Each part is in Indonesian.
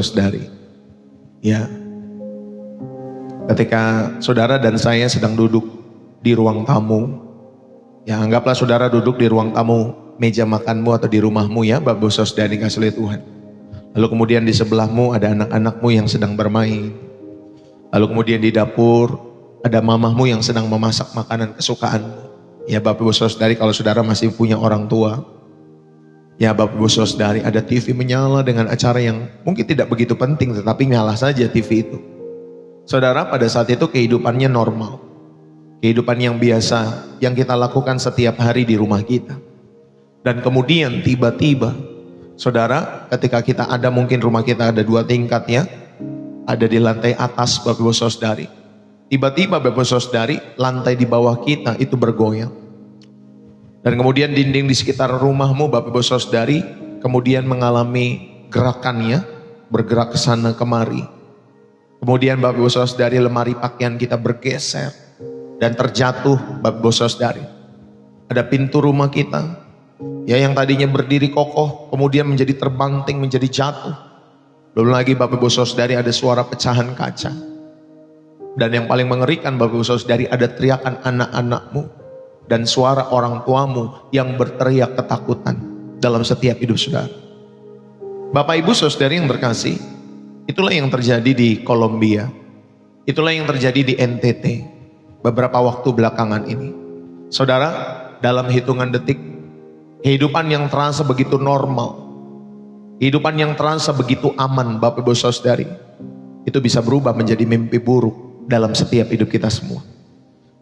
Saudari, ya, ketika saudara dan saya sedang duduk di ruang tamu, ya anggaplah saudara duduk di ruang tamu meja makanmu atau di rumahmu ya, Bapak Ibu Saudari kasih oleh Tuhan. Lalu kemudian di sebelahmu ada anak-anakmu yang sedang bermain. Lalu kemudian di dapur ada mamahmu yang sedang memasak makanan kesukaanmu. Ya Bapak Ibu Saudari, kalau saudara masih punya orang tua, ya Bapak Ibu Saudari, ada TV menyala dengan acara yang mungkin tidak begitu penting, tetapi nyala saja TV itu. Saudara, pada saat itu kehidupannya normal. Kehidupan yang biasa yang kita lakukan setiap hari di rumah kita. Dan kemudian tiba-tiba, saudara, ketika kita ada, mungkin rumah kita ada 2 tingkat ya, ada di lantai atas Bapak Ibu Saudari. Tiba-tiba Bapak Ibu Saudari, lantai di bawah kita itu bergoyang. Dan kemudian dinding di sekitar rumahmu Bapak Ibu Saudari kemudian mengalami gerakannya, bergerak ke sana kemari. Kemudian Bapak Ibu Saudari, lemari pakaian kita bergeser dan terjatuh Bapak Ibu Saudari. Ada pintu rumah kita, ya yang tadinya berdiri kokoh, kemudian menjadi terbanting, menjadi jatuh. Belum lagi Bapak Ibu Saudari ada suara pecahan kaca. Dan yang paling mengerikan Bapak Ibu Saudari, ada teriakan anak-anakmu dan suara orang tuamu yang berteriak ketakutan dalam setiap hidup saudara. Bapak Ibu Saudari yang berkasih, itulah yang terjadi di Kolombia. Itulah yang terjadi di NTT beberapa waktu belakangan ini. Saudara, dalam hitungan detik, kehidupan yang terasa begitu normal, kehidupan yang terasa begitu aman Bapak Ibu Saudari, itu bisa berubah menjadi mimpi buruk dalam setiap hidup kita semua.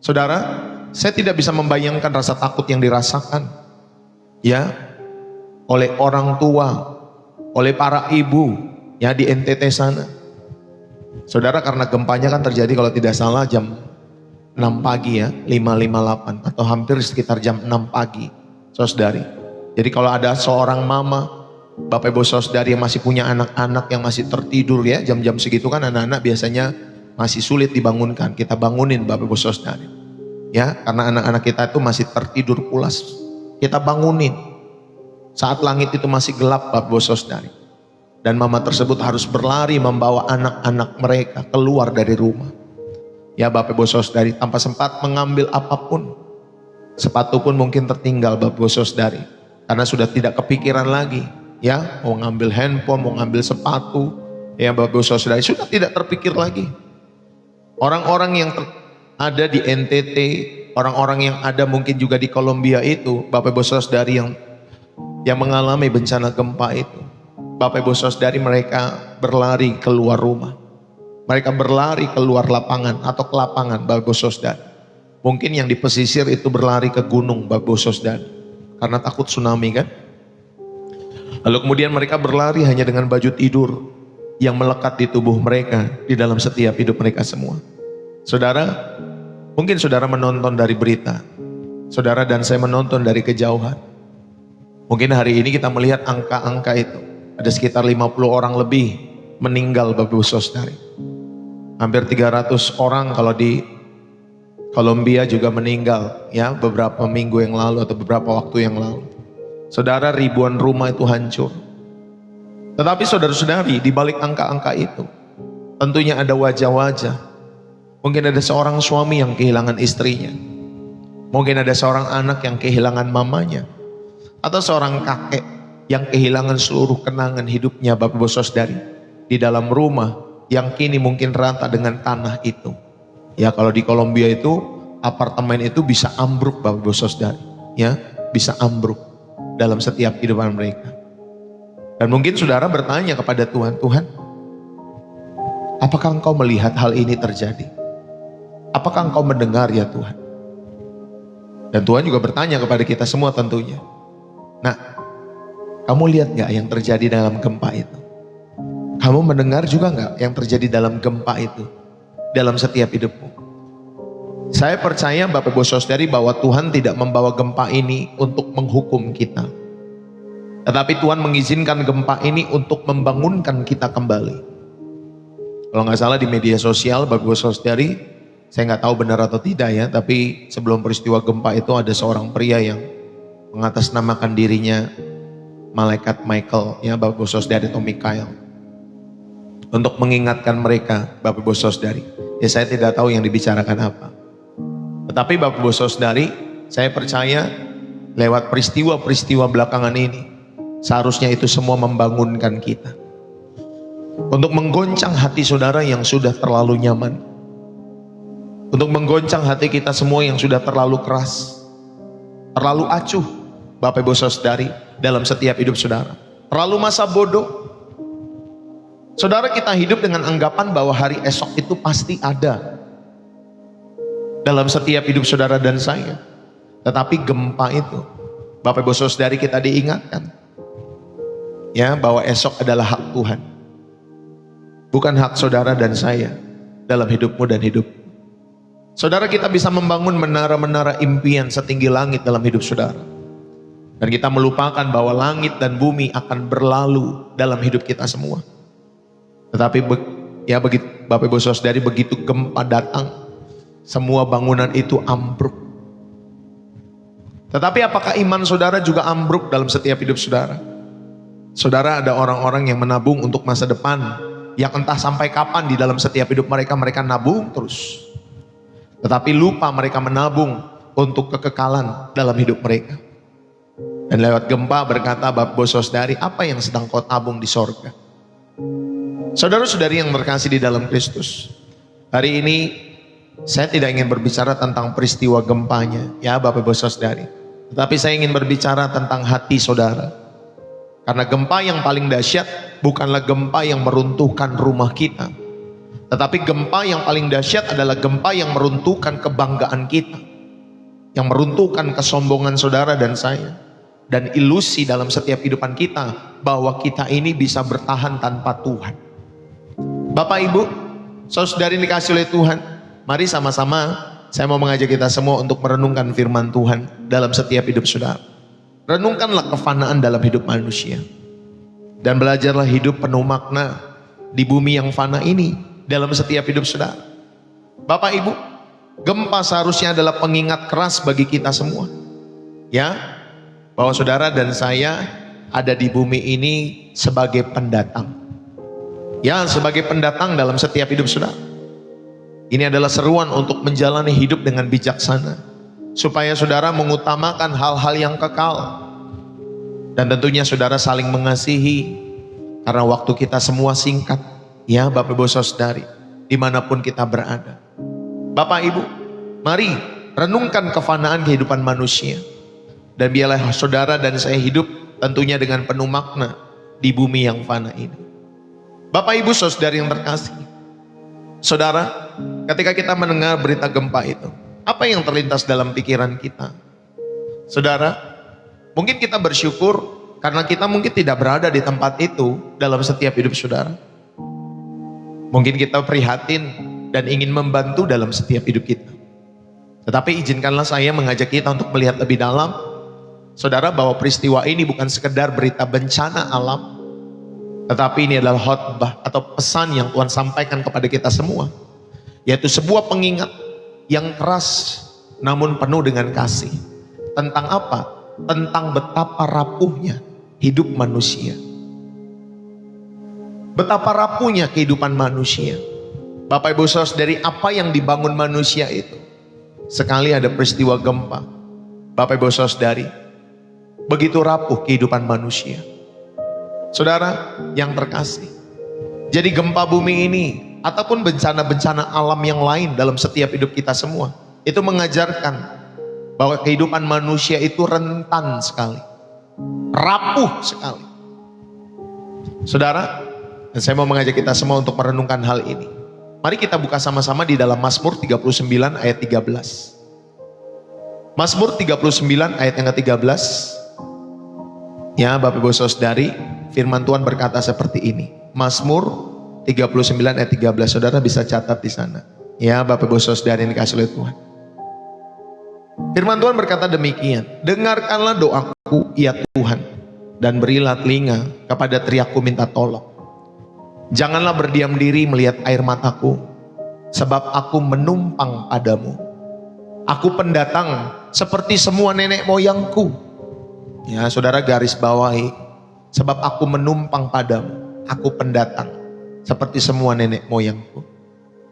Saudara, saya tidak bisa membayangkan rasa takut yang dirasakan ya oleh orang tua, oleh para ibu ya di NTT sana. Saudara, karena gempanya kan terjadi kalau tidak salah jam 6 pagi ya, 5.58 atau hampir sekitar jam 6 pagi. Saudari. Jadi kalau ada seorang mama, Bapak Ibu Saudari yang masih punya anak-anak yang masih tertidur ya, jam-jam segitu kan anak-anak biasanya masih sulit dibangunkan. Kita bangunin Bapak Ibu Saudari. Ya, karena anak-anak kita itu masih tertidur pulas. Kita bangunin. Saat langit itu masih gelap Bapak Ibu Saudari. Dan mama tersebut harus berlari membawa anak-anak mereka keluar dari rumah. Ya Bapak Ibu Saudari, tanpa sempat mengambil apapun. Sepatu pun mungkin tertinggal Bapak Ibu Saudari. Karena sudah tidak kepikiran lagi. Ya, mau ngambil handphone, mau ngambil sepatu. Ya Bapak Ibu Saudari, sudah tidak terpikir lagi. Orang-orang yang ada di NTT, orang-orang yang ada mungkin juga di Kolombia itu, Bapak Ibu Saudari yang mengalami bencana gempa itu, Bapak Ibu Saudari, mereka berlari keluar rumah, mereka berlari keluar lapangan atau ke lapangan Bapak Ibu Saudari. Mungkin yang di pesisir itu berlari ke gunung Bapak Ibu Saudari, karena takut tsunami kan. Lalu kemudian mereka berlari hanya dengan baju tidur yang melekat di tubuh mereka, di dalam setiap hidup mereka semua. Saudara, mungkin saudara menonton dari berita, saudara dan saya menonton dari kejauhan. Mungkin hari ini kita melihat angka-angka itu, ada sekitar 50 orang lebih meninggal Bapak Ibu Saudari. Hampir 300 orang kalau di Kolombia juga meninggal ya beberapa minggu yang lalu atau beberapa waktu yang lalu. Saudara, ribuan rumah itu hancur. Tetapi saudara-saudari, di balik angka-angka itu tentunya ada wajah-wajah. Mungkin ada seorang suami yang kehilangan istrinya. Mungkin ada seorang anak yang kehilangan mamanya. Atau seorang kakek yang kehilangan seluruh kenangan hidupnya Bapak Ibu Saudari. Di dalam rumah yang kini mungkin rata dengan tanah itu. Ya kalau di Kolombia itu apartemen itu bisa ambruk Bapak Ibu Saudari. Ya bisa ambruk dalam setiap kehidupan mereka. Dan mungkin saudara bertanya kepada Tuhan, Tuhan, apakah Engkau melihat hal ini terjadi? Apakah Engkau mendengar ya Tuhan? Dan Tuhan juga bertanya kepada kita semua tentunya. Nah, kamu lihat gak yang terjadi dalam gempa itu? Kamu mendengar juga gak yang terjadi dalam gempa itu? Dalam setiap hidupmu. Saya percaya Bapak Ibu Saudari bahwa Tuhan tidak membawa gempa ini untuk menghukum kita. Tetapi Tuhan mengizinkan gempa ini untuk membangunkan kita kembali. Kalau nggak salah di media sosial Bapak Ibu Saudari, saya nggak tahu benar atau tidak ya, tapi sebelum peristiwa gempa itu ada seorang pria yang mengatasnamakan dirinya Malaikat Michael, ya Bapak Ibu Saudari atau Mikael. untuk mengingatkan mereka, Bapak Ibu Saudari. Ya saya tidak tahu yang dibicarakan apa. Tetapi Bapak Ibu Saudari, saya percaya lewat peristiwa-peristiwa belakangan ini, seharusnya itu semua membangunkan kita. Untuk menggoncang hati saudara yang sudah terlalu nyaman. Untuk menggoncang hati kita semua yang sudah terlalu keras. Terlalu acuh, Bapak Ibu Saudari, dalam setiap hidup saudara. Terlalu masa bodoh. Saudara, kita hidup dengan anggapan bahwa hari esok itu pasti ada dalam setiap hidup saudara dan saya. Tetapi gempa itu, Bapak Ibu Saudari, kita diingatkan ya bahwa esok adalah hak Tuhan, bukan hak saudara dan saya dalam hidupmu dan hidup. Saudara, kita bisa membangun menara-menara impian setinggi langit dalam hidup saudara, dan kita melupakan bahwa langit dan bumi akan berlalu dalam hidup kita semua. Tetapi ya begitu Bapak Ibu Saudari, begitu gempa datang, semua bangunan itu ambruk. Tetapi apakah iman saudara juga ambruk dalam setiap hidup saudara? Saudara, ada orang-orang yang menabung untuk masa depan, yang entah sampai kapan di dalam setiap hidup mereka nabung terus. Tetapi lupa mereka menabung untuk kekekalan dalam hidup mereka. Dan lewat gempa berkata, Bapak Ibu Saudari, apa yang sedang kau tabung di sorga? Saudara-saudari yang berkasih di dalam Kristus, hari ini saya tidak ingin berbicara tentang peristiwa gempanya, ya Bapak Ibu Saudari. Tetapi saya ingin berbicara tentang hati saudara. Karena gempa yang paling dahsyat bukanlah gempa yang meruntuhkan rumah kita. Tetapi gempa yang paling dahsyat adalah gempa yang meruntuhkan kebanggaan kita. Yang meruntuhkan kesombongan saudara dan saya. Dan ilusi dalam setiap kehidupan kita bahwa kita ini bisa bertahan tanpa Tuhan. Bapak Ibu, saudari dikasih oleh Tuhan, mari sama-sama saya mau mengajak kita semua untuk merenungkan firman Tuhan dalam setiap hidup saudara. Renungkanlah kefanaan dalam hidup manusia. Dan belajarlah hidup penuh makna di bumi yang fana ini dalam setiap hidup saudara. Bapak Ibu, gempa seharusnya adalah pengingat keras bagi kita semua. Ya, bahwa saudara dan saya ada di bumi ini sebagai pendatang. Ya, sebagai pendatang dalam setiap hidup saudara. Ini adalah seruan untuk menjalani hidup dengan bijaksana, supaya saudara mengutamakan hal-hal yang kekal. Dan tentunya saudara saling mengasihi, karena waktu kita semua singkat, ya Bapak Ibu Saudari, dimanapun kita berada. Bapak Ibu, mari renungkan kefanaan kehidupan manusia, dan biarlah saudara dan saya hidup tentunya dengan penuh makna di bumi yang fana ini. Bapak Ibu Saudari yang terkasih, saudara, ketika kita mendengar berita gempa itu, apa yang terlintas dalam pikiran kita? Saudara, mungkin kita bersyukur karena kita mungkin tidak berada di tempat itu dalam setiap hidup saudara. Mungkin kita prihatin dan ingin membantu dalam setiap hidup kita. Tetapi izinkanlah saya mengajak kita untuk melihat lebih dalam, saudara, bahwa peristiwa ini bukan sekedar berita bencana alam, tetapi ini adalah khotbah atau pesan yang Tuhan sampaikan kepada kita semua, yaitu sebuah pengingat yang keras namun penuh dengan kasih. Tentang apa? Tentang betapa rapuhnya hidup manusia. Betapa rapuhnya kehidupan manusia. Bapak Ibu Saudari, apa yang dibangun manusia itu? Sekali ada peristiwa gempa, Bapak Ibu Saudari, begitu rapuh kehidupan manusia. Saudara yang terkasih, jadi gempa bumi ini ataupun bencana-bencana alam yang lain dalam setiap hidup kita semua, itu mengajarkan bahwa kehidupan manusia itu rentan sekali, rapuh sekali. Saudara, dan saya mau mengajak kita semua untuk merenungkan hal ini. Mari kita buka sama-sama di dalam Mazmur 39 ayat 13. Mazmur 39 ayat yang ke-13. Ya Bapak Ibu Saudari, firman Tuhan berkata seperti ini. Mazmur 39 ayat 13, saudara bisa catat di sana. Ya Bapak Ibu Saudari yang dikasih oleh Tuhan. Firman Tuhan berkata demikian. Dengarkanlah doaku ya Tuhan, dan berilah telinga kepada teriakku minta tolong. Janganlah berdiam diri melihat air mataku, sebab aku menumpang padamu. Aku pendatang seperti semua nenek moyangku. Ya saudara garis bawahi, sebab aku menumpang padamu, aku pendatang seperti semua nenek moyangku.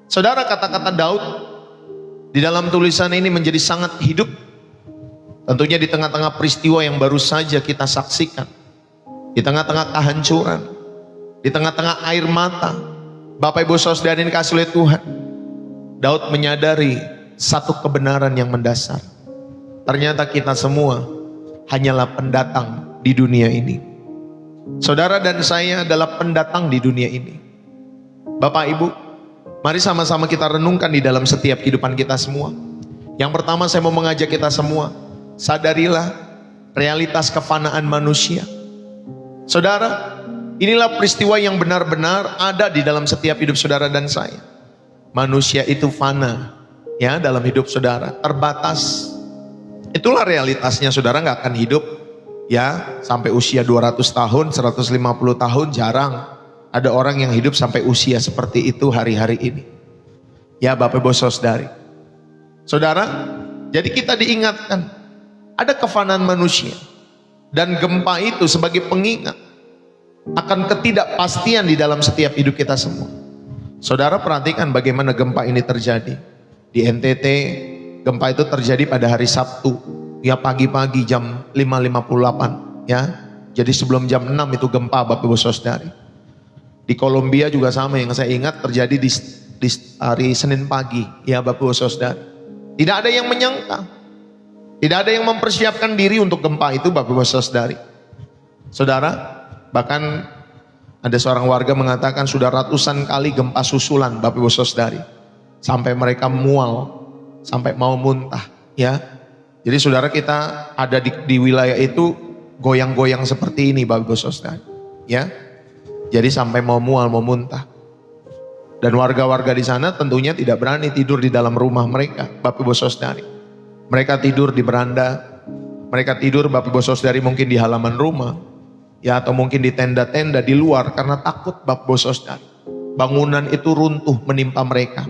Saudara, kata-kata Daud di dalam tulisan ini menjadi sangat hidup. Tentunya di tengah-tengah peristiwa yang baru saja kita saksikan. Di tengah-tengah kehancuran. Di tengah-tengah air mata. Bapak Ibu Saudara yang dikasihi oleh Tuhan. Daud menyadari satu kebenaran yang mendasar. Ternyata kita semua hanyalah pendatang di dunia ini. Saudara dan saya adalah pendatang di dunia ini. Bapak Ibu, mari sama-sama kita renungkan di dalam setiap kehidupan kita semua. Yang pertama saya mau mengajak kita semua, sadarilah realitas kefanaan manusia. Saudara, inilah peristiwa yang benar-benar ada di dalam setiap hidup saudara dan saya. Manusia itu fana, ya, dalam hidup saudara, terbatas. Itulah realitasnya, saudara nggak akan hidup ya sampai usia 200 tahun, 150 tahun, jarang. Ada orang yang hidup sampai usia seperti itu hari-hari ini. Ya Bapak Ibu Saudari. Saudara, jadi kita diingatkan ada kefanaan manusia. Dan gempa itu sebagai pengingat akan ketidakpastian di dalam setiap hidup kita semua. Saudara perhatikan bagaimana gempa ini terjadi. Di NTT, gempa itu terjadi pada hari Sabtu. Ya pagi-pagi jam 5.58 ya. Jadi sebelum jam 6 itu gempa Bapak Ibu Saudari. Di Kolombia juga sama, yang saya ingat terjadi di hari Senin pagi ya Bapak Ibu Saudari. Tidak ada yang menyangka. Tidak ada yang mempersiapkan diri untuk gempa itu Bapak Ibu Saudari. Saudara, bahkan ada seorang warga mengatakan sudah ratusan kali gempa susulan Bapak Ibu Saudari. Sampai mereka mual, sampai mau muntah ya. Jadi saudara, kita ada di wilayah itu goyang-goyang seperti ini Bapak Ibu Saudari ya. Jadi sampai mau mual, mau muntah. Dan warga-warga di sana tentunya tidak berani tidur di dalam rumah mereka Bapak Ibu Saudari. Mereka tidur di beranda, mereka tidur Bapak Ibu Saudari mungkin di halaman rumah, ya, atau mungkin di tenda-tenda di luar karena takut Bapak Ibu Saudari. Bangunan itu runtuh menimpa mereka.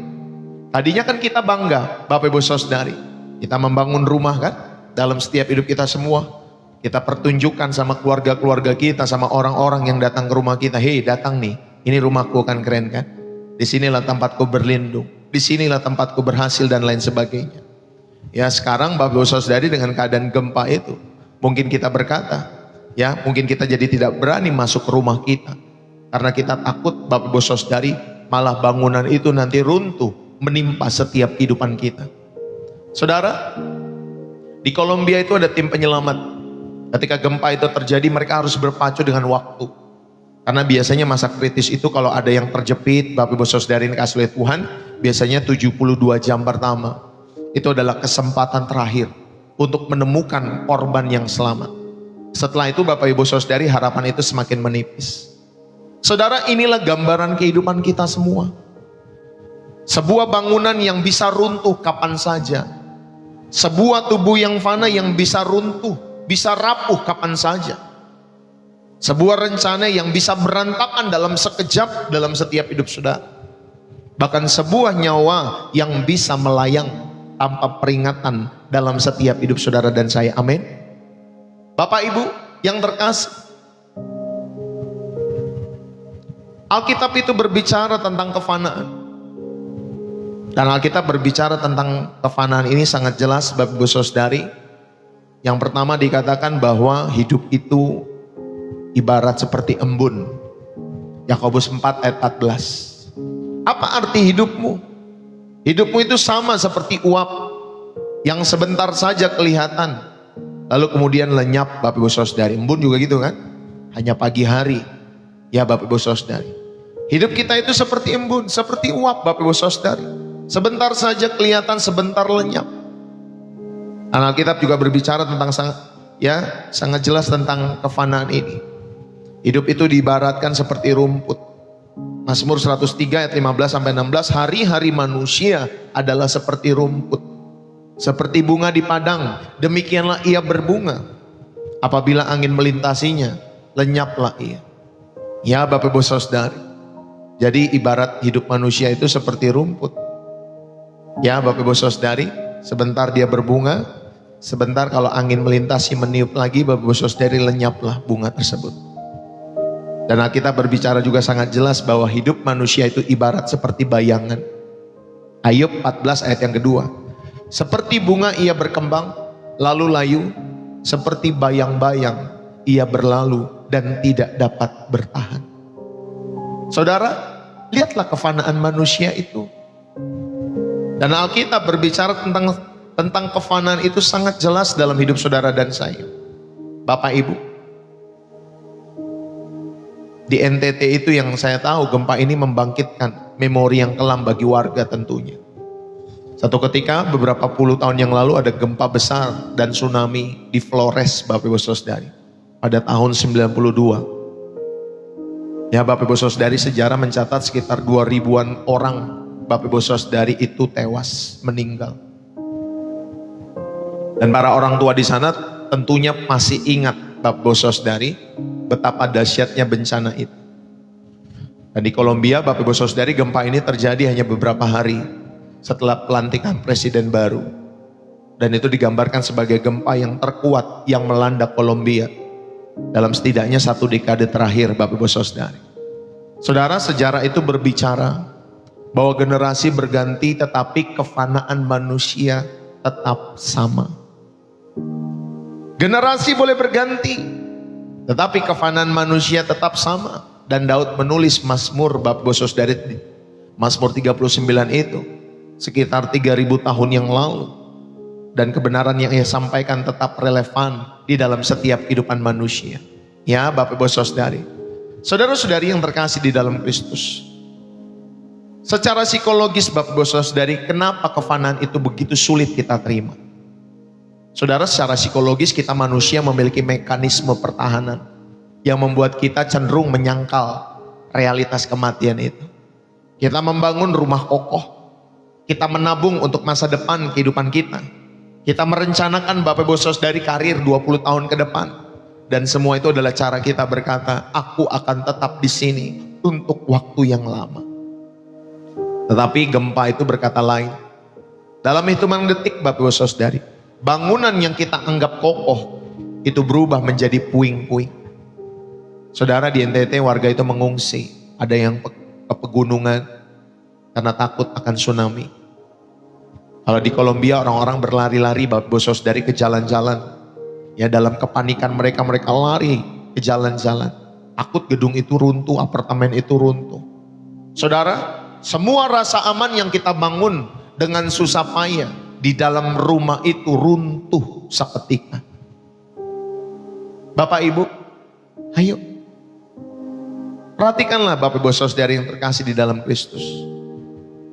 Tadinya kan kita bangga Bapak Ibu Saudari, kita membangun rumah kan, dalam setiap hidup kita semua. Kita pertunjukkan sama keluarga-keluarga kita, sama orang-orang yang datang ke rumah kita, hei datang nih, ini rumahku kan keren kan, disinilah tempatku berlindung, disinilah tempatku berhasil dan lain sebagainya. Ya sekarang Bapak Ibu Saudari dengan keadaan gempa itu, mungkin kita berkata, ya mungkin kita jadi tidak berani masuk ke rumah kita, karena kita takut Bapak Ibu Saudari malah bangunan itu nanti runtuh menimpa setiap kehidupan kita. Saudara, di Kolombia itu ada tim penyelamat. Ketika gempa itu terjadi, mereka harus berpacu dengan waktu. Karena biasanya masa kritis itu kalau ada yang terjepit, Bapak Ibu Saudari yang dikasihi oleh Tuhan, biasanya 72 jam pertama. Itu adalah kesempatan terakhir untuk menemukan korban yang selamat. Setelah itu Bapak Ibu Saudari, harapan itu semakin menipis. Saudara, inilah gambaran kehidupan kita semua. Sebuah bangunan yang bisa runtuh kapan saja. Sebuah tubuh yang fana yang bisa runtuh, bisa rapuh kapan saja. Sebuah rencana yang bisa berantakan dalam sekejap dalam setiap hidup saudara. Bahkan sebuah nyawa yang bisa melayang tanpa peringatan dalam setiap hidup saudara dan saya. Amin. Bapak Ibu yang terkasih, Alkitab itu berbicara tentang kefanaan. Dan Alkitab berbicara tentang kefanaan ini sangat jelas Bapak Ibu Saudari. Yang pertama dikatakan bahwa hidup itu ibarat seperti embun. Yakobus 4 ayat 14. Apa arti hidupmu? Hidupmu itu sama seperti uap yang sebentar saja kelihatan, lalu kemudian lenyap Bapak Ibu Saudari. Embun juga gitu kan? Hanya pagi hari. Ya Bapak Ibu Saudari. Hidup kita itu seperti embun, seperti uap Bapak Ibu Saudari. Sebentar saja kelihatan, sebentar lenyap. Alkitab juga berbicara tentang sangat jelas tentang kefanaan ini. Hidup itu diibaratkan seperti rumput. Mazmur 103 ayat 15 sampai 16, hari-hari manusia adalah seperti rumput, seperti bunga di padang, demikianlah ia berbunga. Apabila angin melintasinya, lenyaplah ia. Ya Bapak Ibu Saudari. Jadi ibarat hidup manusia itu seperti rumput. Ya Bapak Ibu Saudari, sebentar dia berbunga, sebentar kalau angin melintasi meniup lagi Bapak Ibu Saudari, lenyaplah bunga tersebut. Dan Alkitab berbicara juga sangat jelas bahwa hidup manusia itu ibarat seperti bayangan. Ayub 14 ayat yang kedua. Seperti bunga ia berkembang, lalu layu, seperti bayang-bayang ia berlalu dan tidak dapat bertahan. Saudara, lihatlah kefanaan manusia itu. Dan Alkitab berbicara tentang kefanaan itu sangat jelas dalam hidup saudara dan saya. Bapak Ibu, di NTT itu yang saya tahu gempa ini membangkitkan memori yang kelam bagi warga tentunya. Satu ketika beberapa puluh tahun yang lalu ada gempa besar dan tsunami di Flores, Bapak Ibu Saudari, pada tahun 92. Ya Bapak Ibu Saudari, sejarah mencatat sekitar 2000-an orang Bapak Ibu Saudari itu tewas, meninggal. Dan para orang tua di sana tentunya masih ingat Bapak Ibu Saudari betapa dahsyatnya bencana itu. Dan di Kolombia Bapak Ibu Saudari, gempa ini terjadi hanya beberapa hari setelah pelantikan presiden baru. Dan itu digambarkan sebagai gempa yang terkuat yang melanda Kolombia dalam setidaknya 1 dekade terakhir Bapak Ibu Saudari. Saudara, sejarah itu berbicara bahwa generasi berganti tetapi kefanaan manusia tetap sama. Generasi boleh berganti tetapi kefanaan manusia tetap sama. Dan Daud menulis Mazmur, Bapak Ibu Saudari, Mazmur 39 itu sekitar 3000 tahun yang lalu. Dan kebenaran yang ia sampaikan tetap relevan di dalam setiap kehidupan manusia. Ya Bapak Ibu Saudari, saudara-saudari yang terkasih di dalam Kristus, secara psikologis Bapak Ibu Saudari, kenapa kefanaan itu begitu sulit kita terima? Saudara, secara psikologis kita manusia memiliki mekanisme pertahanan yang membuat kita cenderung menyangkal realitas kematian itu. Kita membangun rumah kokoh, kita menabung untuk masa depan kehidupan kita. Kita merencanakan Bapak Ibu Saudari karir 20 tahun ke depan. Dan semua itu adalah cara kita berkata, aku akan tetap di sini untuk waktu yang lama. Tetapi gempa itu berkata lain. Dalam hitungan detik Bapak Ibu Saudari, bangunan yang kita anggap kokoh itu berubah menjadi puing-puing. Saudara, di NTT warga itu mengungsi. Ada yang ke pegunungan karena takut akan tsunami. Kalau di Kolombia orang-orang berlari-lari Bapak Ibu Saudari ke jalan-jalan. Ya, dalam kepanikan mereka lari ke jalan-jalan. Takut gedung itu runtuh, apartemen itu runtuh. Saudara, semua rasa aman yang kita bangun dengan susah payah di dalam rumah itu runtuh seketika. Bapak Ibu, ayo perhatikanlah Bapak Ibu Saudari yang terkasih di dalam Kristus.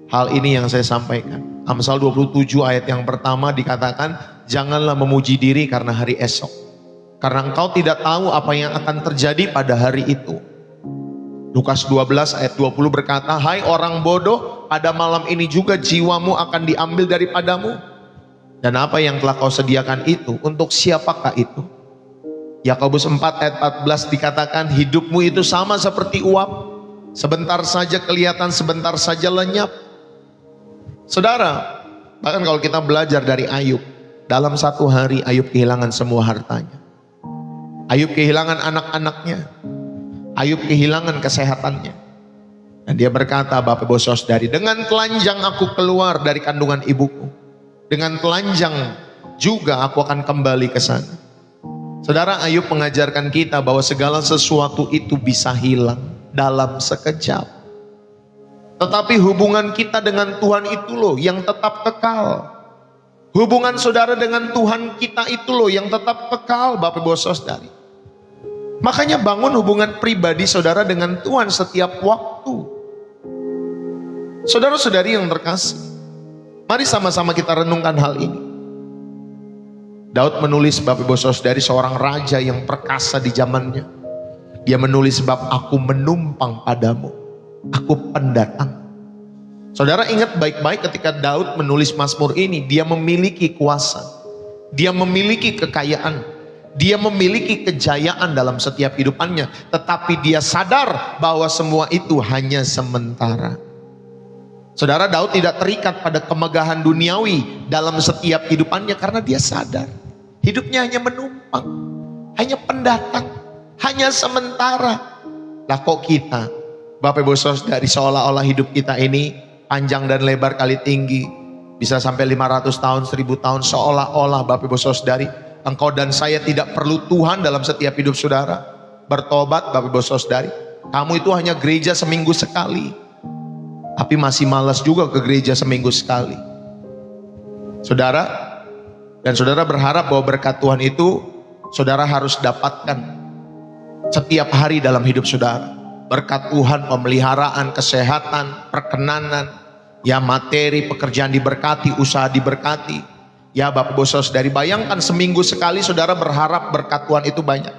Hal ini yang saya sampaikan. Amsal 27 ayat yang pertama dikatakan, janganlah memuji diri karena hari esok. Karena engkau tidak tahu apa yang akan terjadi pada hari itu. Lukas 12 ayat 20 berkata, hai orang bodoh, pada malam ini juga jiwamu akan diambil daripadamu. Dan apa yang telah kau sediakan itu, untuk siapakah itu? Yakobus 4 ayat 14 dikatakan, hidupmu itu sama seperti uap. Sebentar saja kelihatan, sebentar saja lenyap. Saudara, bahkan kalau kita belajar dari Ayub, dalam satu hari Ayub kehilangan semua hartanya. Ayub kehilangan anak-anaknya. Ayub kehilangan kesehatannya. Dan dia berkata, Bapak Ibu Saudari, dengan telanjang aku keluar dari kandungan ibuku. Dengan telanjang juga aku akan kembali ke sana. Saudara, Ayub mengajarkan kita bahwa segala sesuatu itu bisa hilang dalam sekejap. Tetapi hubungan kita dengan Tuhan itu loh yang tetap kekal. Hubungan saudara dengan Tuhan kita itu loh yang tetap kekal, Bapak Ibu Saudari. Makanya bangun hubungan pribadi saudara dengan Tuhan setiap waktu. Saudara-saudari yang terkasih, mari sama-sama kita renungkan hal ini. Daud menulis, Bapak Ibu Saudari, seorang raja yang perkasa di zamannya. Dia menulis, sebab aku menumpang padamu, aku pendatang. Saudara ingat baik-baik ketika Daud menulis Mazmur ini, dia memiliki kuasa, dia memiliki kekayaan, dia memiliki kejayaan dalam setiap hidupannya. Tetapi dia sadar bahwa semua itu hanya sementara. Saudara, Daud tidak terikat pada kemegahan duniawi dalam setiap hidupannya karena dia sadar hidupnya hanya menumpang, hanya pendatang, hanya sementara. Lah kok kita, Bapak Ibu Saudari, seolah-olah hidup kita ini panjang dan lebar kali tinggi, bisa sampai 500 tahun, 1000 tahun, seolah-olah Bapak Ibu Saudari, engkau dan saya tidak perlu Tuhan dalam setiap hidup saudara. Bertobat Bapak Ibu Saudari, kamu itu hanya gereja seminggu sekali, tapi masih malas juga ke gereja seminggu sekali. Saudara, dan saudara berharap bahwa berkat Tuhan itu saudara harus dapatkan setiap hari dalam hidup saudara. Berkat Tuhan, pemeliharaan, kesehatan, perkenanan, ya materi, pekerjaan diberkati, usaha diberkati. Ya Bapak Ibu Saudari, bayangkan seminggu sekali saudara berharap berkat Tuhan itu banyak.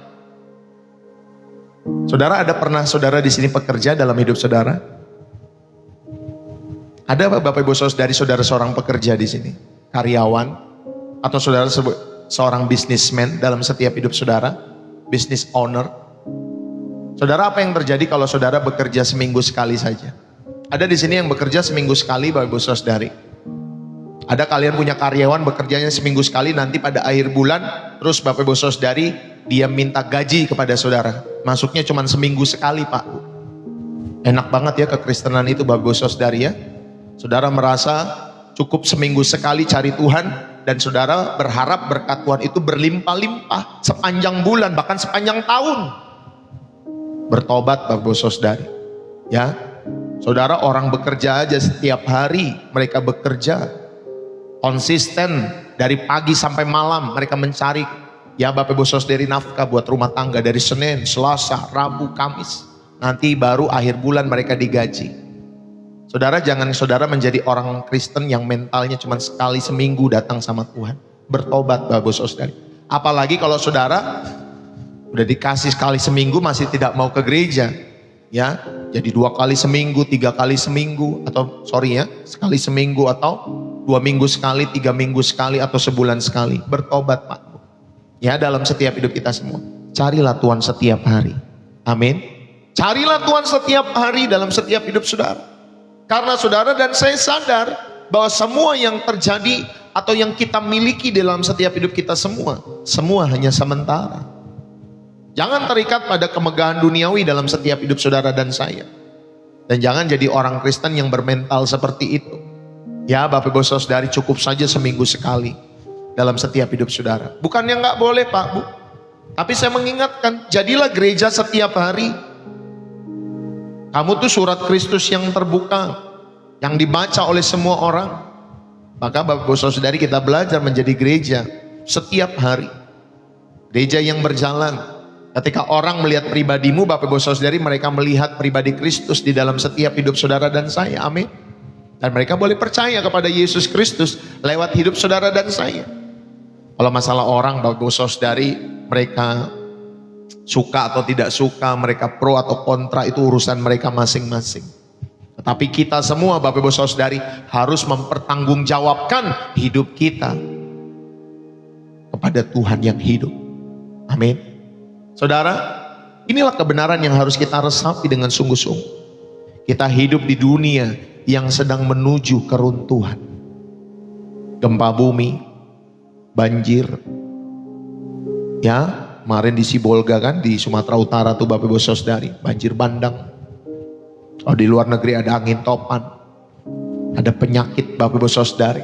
Saudara, ada pernah saudara di sini pekerja dalam hidup saudara? Ada Bapak Ibu Saudari, saudara seorang pekerja di sini, karyawan, atau saudara seorang businessman dalam setiap hidup saudara, business owner. Saudara, apa yang terjadi kalau saudara bekerja seminggu sekali saja? Ada di sini yang bekerja seminggu sekali Bapak Ibu Saudari. Ada kalian punya karyawan bekerjanya seminggu sekali, nanti pada akhir bulan terus Bapak Ibu Saudari dia minta gaji kepada saudara. Masuknya cuma seminggu sekali, Pak. Enak banget ya kekristenan itu Bapak Ibu Saudari ya. Saudara merasa cukup seminggu sekali cari Tuhan, dan saudara berharap berkat Tuhan itu berlimpah-limpah sepanjang bulan, bahkan sepanjang tahun. Bertobat Bapak Ibu Saudari ya. Saudara, orang bekerja aja setiap hari, mereka bekerja konsisten dari pagi sampai malam, mereka mencari ya Bapak Ibu Saudari nafkah buat rumah tangga dari Senin, Selasa, Rabu, Kamis. Nanti baru akhir bulan mereka digaji. Saudara, jangan saudara menjadi orang Kristen yang mentalnya cuma sekali seminggu datang sama Tuhan. Bertobat Bapak Ibu Saudari. Apalagi kalau saudara udah dikasih sekali seminggu masih tidak mau ke gereja, ya, jadi 2 kali seminggu, 3 kali seminggu, atau sekali seminggu, atau 2 minggu sekali, 3 minggu sekali, atau sebulan sekali. Bertobat Pak, ya, dalam setiap hidup kita semua. Carilah Tuhan setiap hari, amin. Carilah Tuhan setiap hari dalam setiap hidup saudara, karena saudara dan saya sadar bahwa semua yang terjadi atau yang kita miliki dalam setiap hidup kita semua hanya sementara. Jangan terikat pada kemegahan duniawi dalam setiap hidup saudara dan saya. Dan jangan jadi orang Kristen yang bermental seperti itu. Ya Bapak Ibu Saudari, cukup saja seminggu sekali dalam setiap hidup saudara. Bukannya nggak boleh Pak Bu, tapi saya mengingatkan, jadilah gereja setiap hari. Kamu tuh surat Kristus yang terbuka, yang dibaca oleh semua orang. Maka Bapak Ibu Saudari, kita belajar menjadi gereja setiap hari. Gereja yang berjalan. Ketika orang melihat pribadimu Bapak Ibu Saudari, mereka melihat pribadi Kristus di dalam setiap hidup saudara dan saya, amin. Dan mereka boleh percaya kepada Yesus Kristus lewat hidup saudara dan saya. Kalau masalah orang Bapak Ibu Saudari, mereka suka atau tidak suka, mereka pro atau kontra, itu urusan mereka masing-masing. Tetapi kita semua Bapak Ibu Saudari harus mempertanggungjawabkan hidup kita kepada Tuhan yang hidup, amin. Saudara, inilah kebenaran yang harus kita resapi dengan sungguh-sungguh. Kita hidup di dunia yang sedang menuju keruntuhan. Gempa bumi, banjir. Ya, kemarin di Sibolga kan, di Sumatera Utara tuh Bapak Ibu Saudari, banjir bandang. Oh, di luar negeri ada angin topan. Ada penyakit Bapak Ibu Saudari.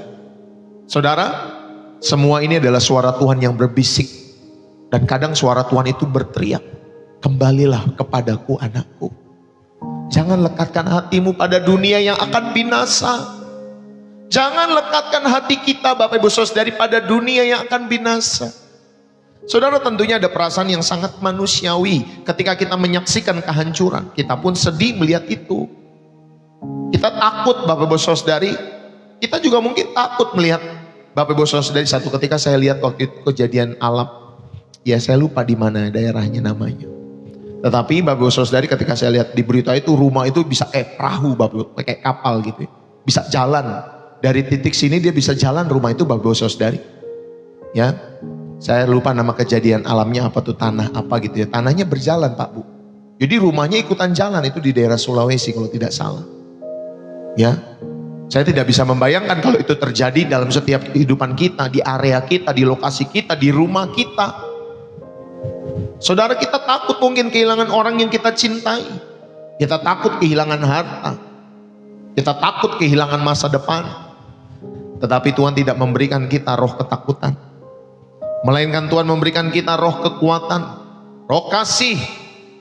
Saudara, semua ini adalah suara Tuhan yang berbisik. Dan kadang suara Tuhan itu berteriak, kembalilah kepadaku anakku. Jangan lekatkan hatimu pada dunia yang akan binasa. Jangan lekatkan hati kita Bapak Ibu Saudari pada dunia yang akan binasa. Saudara, tentunya ada perasaan yang sangat manusiawi ketika kita menyaksikan kehancuran. Kita pun sedih melihat itu. Kita takut Bapak Ibu Saudari. Kita juga mungkin takut melihat Bapak Ibu Saudari. Satu ketika saya lihat waktu itu kejadian alam. Ya saya lupa di mana daerahnya namanya. Tetapi Bapak Ibu Saudari, ketika saya lihat di berita itu, rumah itu bisa kayak perahu Bapak Ibu, kayak kapal gitu. Bisa jalan. Dari titik sini dia bisa jalan rumah itu Bapak Ibu Saudari. Ya. Saya lupa nama kejadian alamnya apa tuh, tanah apa gitu ya. Tanahnya berjalan Pak Bu. Jadi rumahnya ikutan jalan, itu di daerah Sulawesi kalau tidak salah. Ya. Saya tidak bisa membayangkan kalau itu terjadi dalam setiap kehidupan kita, di area kita, di lokasi kita, di rumah kita. Saudara, kita takut mungkin kehilangan orang yang kita cintai. Kita takut kehilangan harta. Kita takut kehilangan masa depan. Tetapi Tuhan tidak memberikan kita roh ketakutan, melainkan Tuhan memberikan kita roh kekuatan, roh kasih,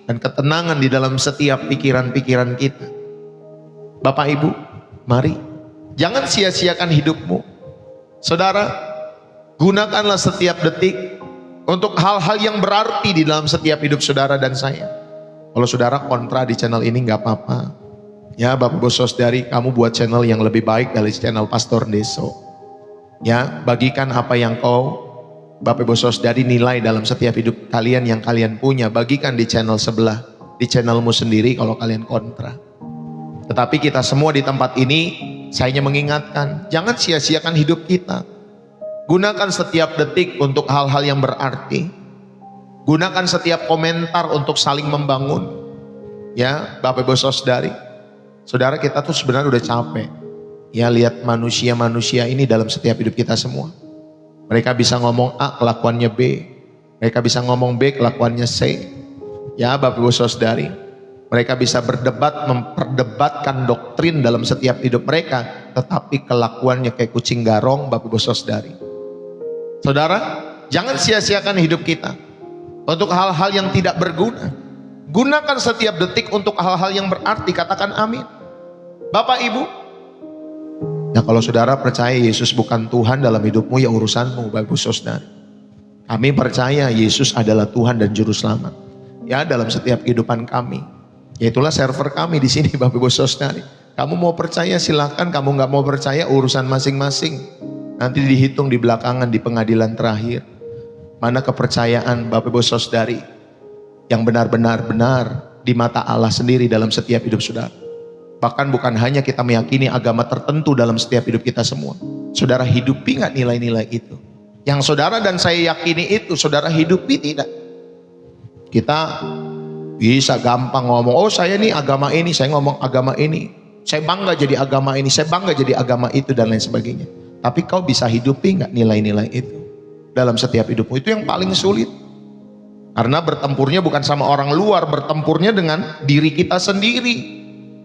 dan ketenangan di dalam setiap pikiran-pikiran kita. Bapak Ibu, mari jangan sia-siakan hidupmu. Saudara, gunakanlah setiap detik untuk hal-hal yang berarti di dalam setiap hidup saudara dan saya. Kalau saudara kontra di channel ini nggak apa-apa. Ya, Bapak Ibu Saudari, kamu buat channel yang lebih baik dari channel Pastor Deso. Ya, bagikan apa yang Bapak Ibu Saudari nilai dalam setiap hidup kalian yang kalian punya. Bagikan di channel sebelah, di channelmu sendiri kalau kalian kontra. Tetapi kita semua di tempat ini, saya hanya mengingatkan, jangan sia-siakan hidup kita. Gunakan setiap detik untuk hal-hal yang berarti. Gunakan setiap komentar untuk saling membangun. Ya, Bapak Ibu Saudari. Saudara, kita tuh sebenarnya udah capek. Ya, lihat manusia-manusia ini dalam setiap hidup kita semua. Mereka bisa ngomong A, kelakuannya B. Mereka bisa ngomong B, kelakuannya C. Ya, Bapak Ibu Saudari. Mereka bisa berdebat, memperdebatkan doktrin dalam setiap hidup mereka. Tetapi kelakuannya kayak kucing garong, Bapak Ibu Saudari. Saudara, jangan sia-siakan hidup kita untuk hal-hal yang tidak berguna. Gunakan setiap detik untuk hal-hal yang berarti. Katakan amin. Bapak Ibu, ya kalau saudara percaya Yesus bukan Tuhan dalam hidupmu, ya urusanmu, Bapak Ibu Saudari. Kami percaya Yesus adalah Tuhan dan Juru Selamat. Ya, dalam setiap kehidupan kami. Ya, itulah server kami di sini, Bapak Ibu Saudari. Kamu mau percaya silakan, kamu nggak mau percaya urusan masing-masing. Nanti dihitung di belakangan di pengadilan terakhir. Mana kepercayaan Bapak Ibu Saudari yang benar-benar benar di mata Allah sendiri dalam setiap hidup saudara. Bahkan bukan hanya kita meyakini agama tertentu dalam setiap hidup kita semua. Saudara hidupi nggak nilai-nilai itu? Yang saudara dan saya yakini itu, saudara hidupi tidak? Kita bisa gampang ngomong, oh saya nih agama ini, saya ngomong agama ini. Saya bangga jadi agama ini, saya bangga jadi agama itu dan lain sebagainya. Tapi kau bisa hidupi nggak nilai-nilai itu dalam setiap hidupmu? Itu yang paling sulit. Karena bertempurnya bukan sama orang luar, bertempurnya dengan diri kita sendiri.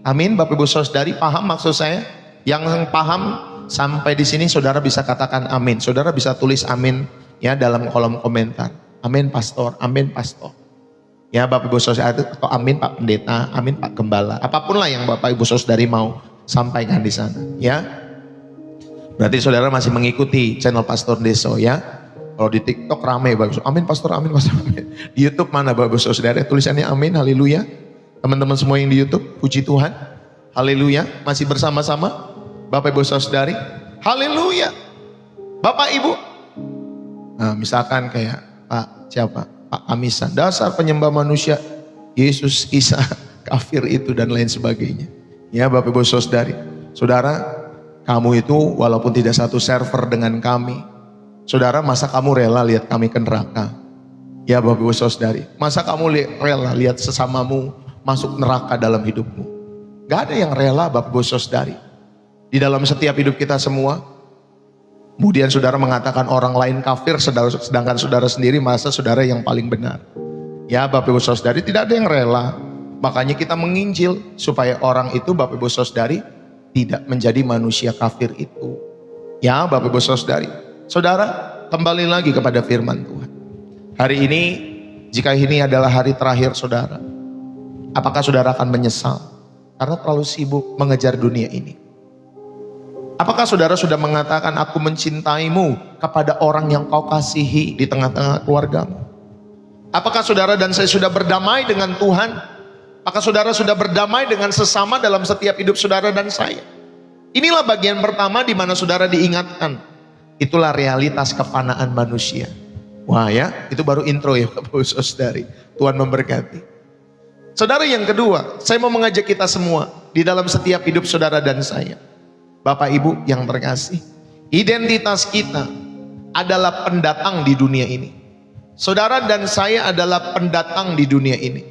Amin, Bapak Ibu Saudari, paham maksud saya? Yang paham sampai di sini saudara bisa katakan amin. Saudara bisa tulis amin ya dalam kolom komentar. Amin Pastor, amin Pastor. Ya, Bapak Ibu Saudari, atau amin Pak Pendeta, amin Pak Gembala. Apapun lah yang Bapak Ibu Saudari mau sampaikan di sana, ya. Berarti saudara masih mengikuti channel Pastor Deso, ya. Kalau di TikTok ramai, Bapak Ibu, amin Pastor, amin Pastor, amin. Di YouTube mana Bapak Ibu Saudari? Tulisannya amin, haleluya. Teman-teman semua yang di YouTube, puji Tuhan, haleluya. Masih bersama-sama Bapak Ibu Saudari, haleluya. Bapak Ibu, nah misalkan kayak Pak siapa? Pak Amisan, dasar penyembah manusia, Yesus Isa, kafir itu dan lain sebagainya. Ya Bapak Ibu Saudari, saudara, kamu itu walaupun tidak satu server dengan kami, saudara, masa kamu rela lihat kami ke neraka? Ya Bapak Ibu Saudari, masa kamu rela lihat sesamamu masuk neraka dalam hidupmu? Gak ada yang rela Bapak Ibu Saudari. Di dalam setiap hidup kita semua. Kemudian saudara mengatakan orang lain kafir, sedangkan saudara sendiri merasa saudara yang paling benar. Ya Bapak Ibu Saudari, tidak ada yang rela. Makanya kita menginjil supaya orang itu, Bapak Ibu Saudari, tidak menjadi manusia kafir itu. Ya Bapak Ibu Saudari, saudara kembali lagi kepada firman Tuhan. Hari ini, jika ini adalah hari terakhir saudara, apakah saudara akan menyesal karena terlalu sibuk mengejar dunia ini? Apakah saudara sudah mengatakan aku mencintaimu kepada orang yang kau kasihi di tengah-tengah keluargamu? Apakah saudara dan saya sudah berdamai dengan Tuhan? Apakah saudara sudah berdamai dengan sesama dalam setiap hidup saudara dan saya? Inilah bagian pertama di mana saudara diingatkan. Itulah realitas kefanaan manusia. Wah ya, itu baru intro ya Bapak Ibu Saudari. Tuhan memberkati. Saudara, yang kedua, saya mau mengajak kita semua di dalam setiap hidup saudara dan saya. Bapak Ibu yang terkasih, identitas kita adalah pendatang di dunia ini. Saudara dan saya adalah pendatang di dunia ini.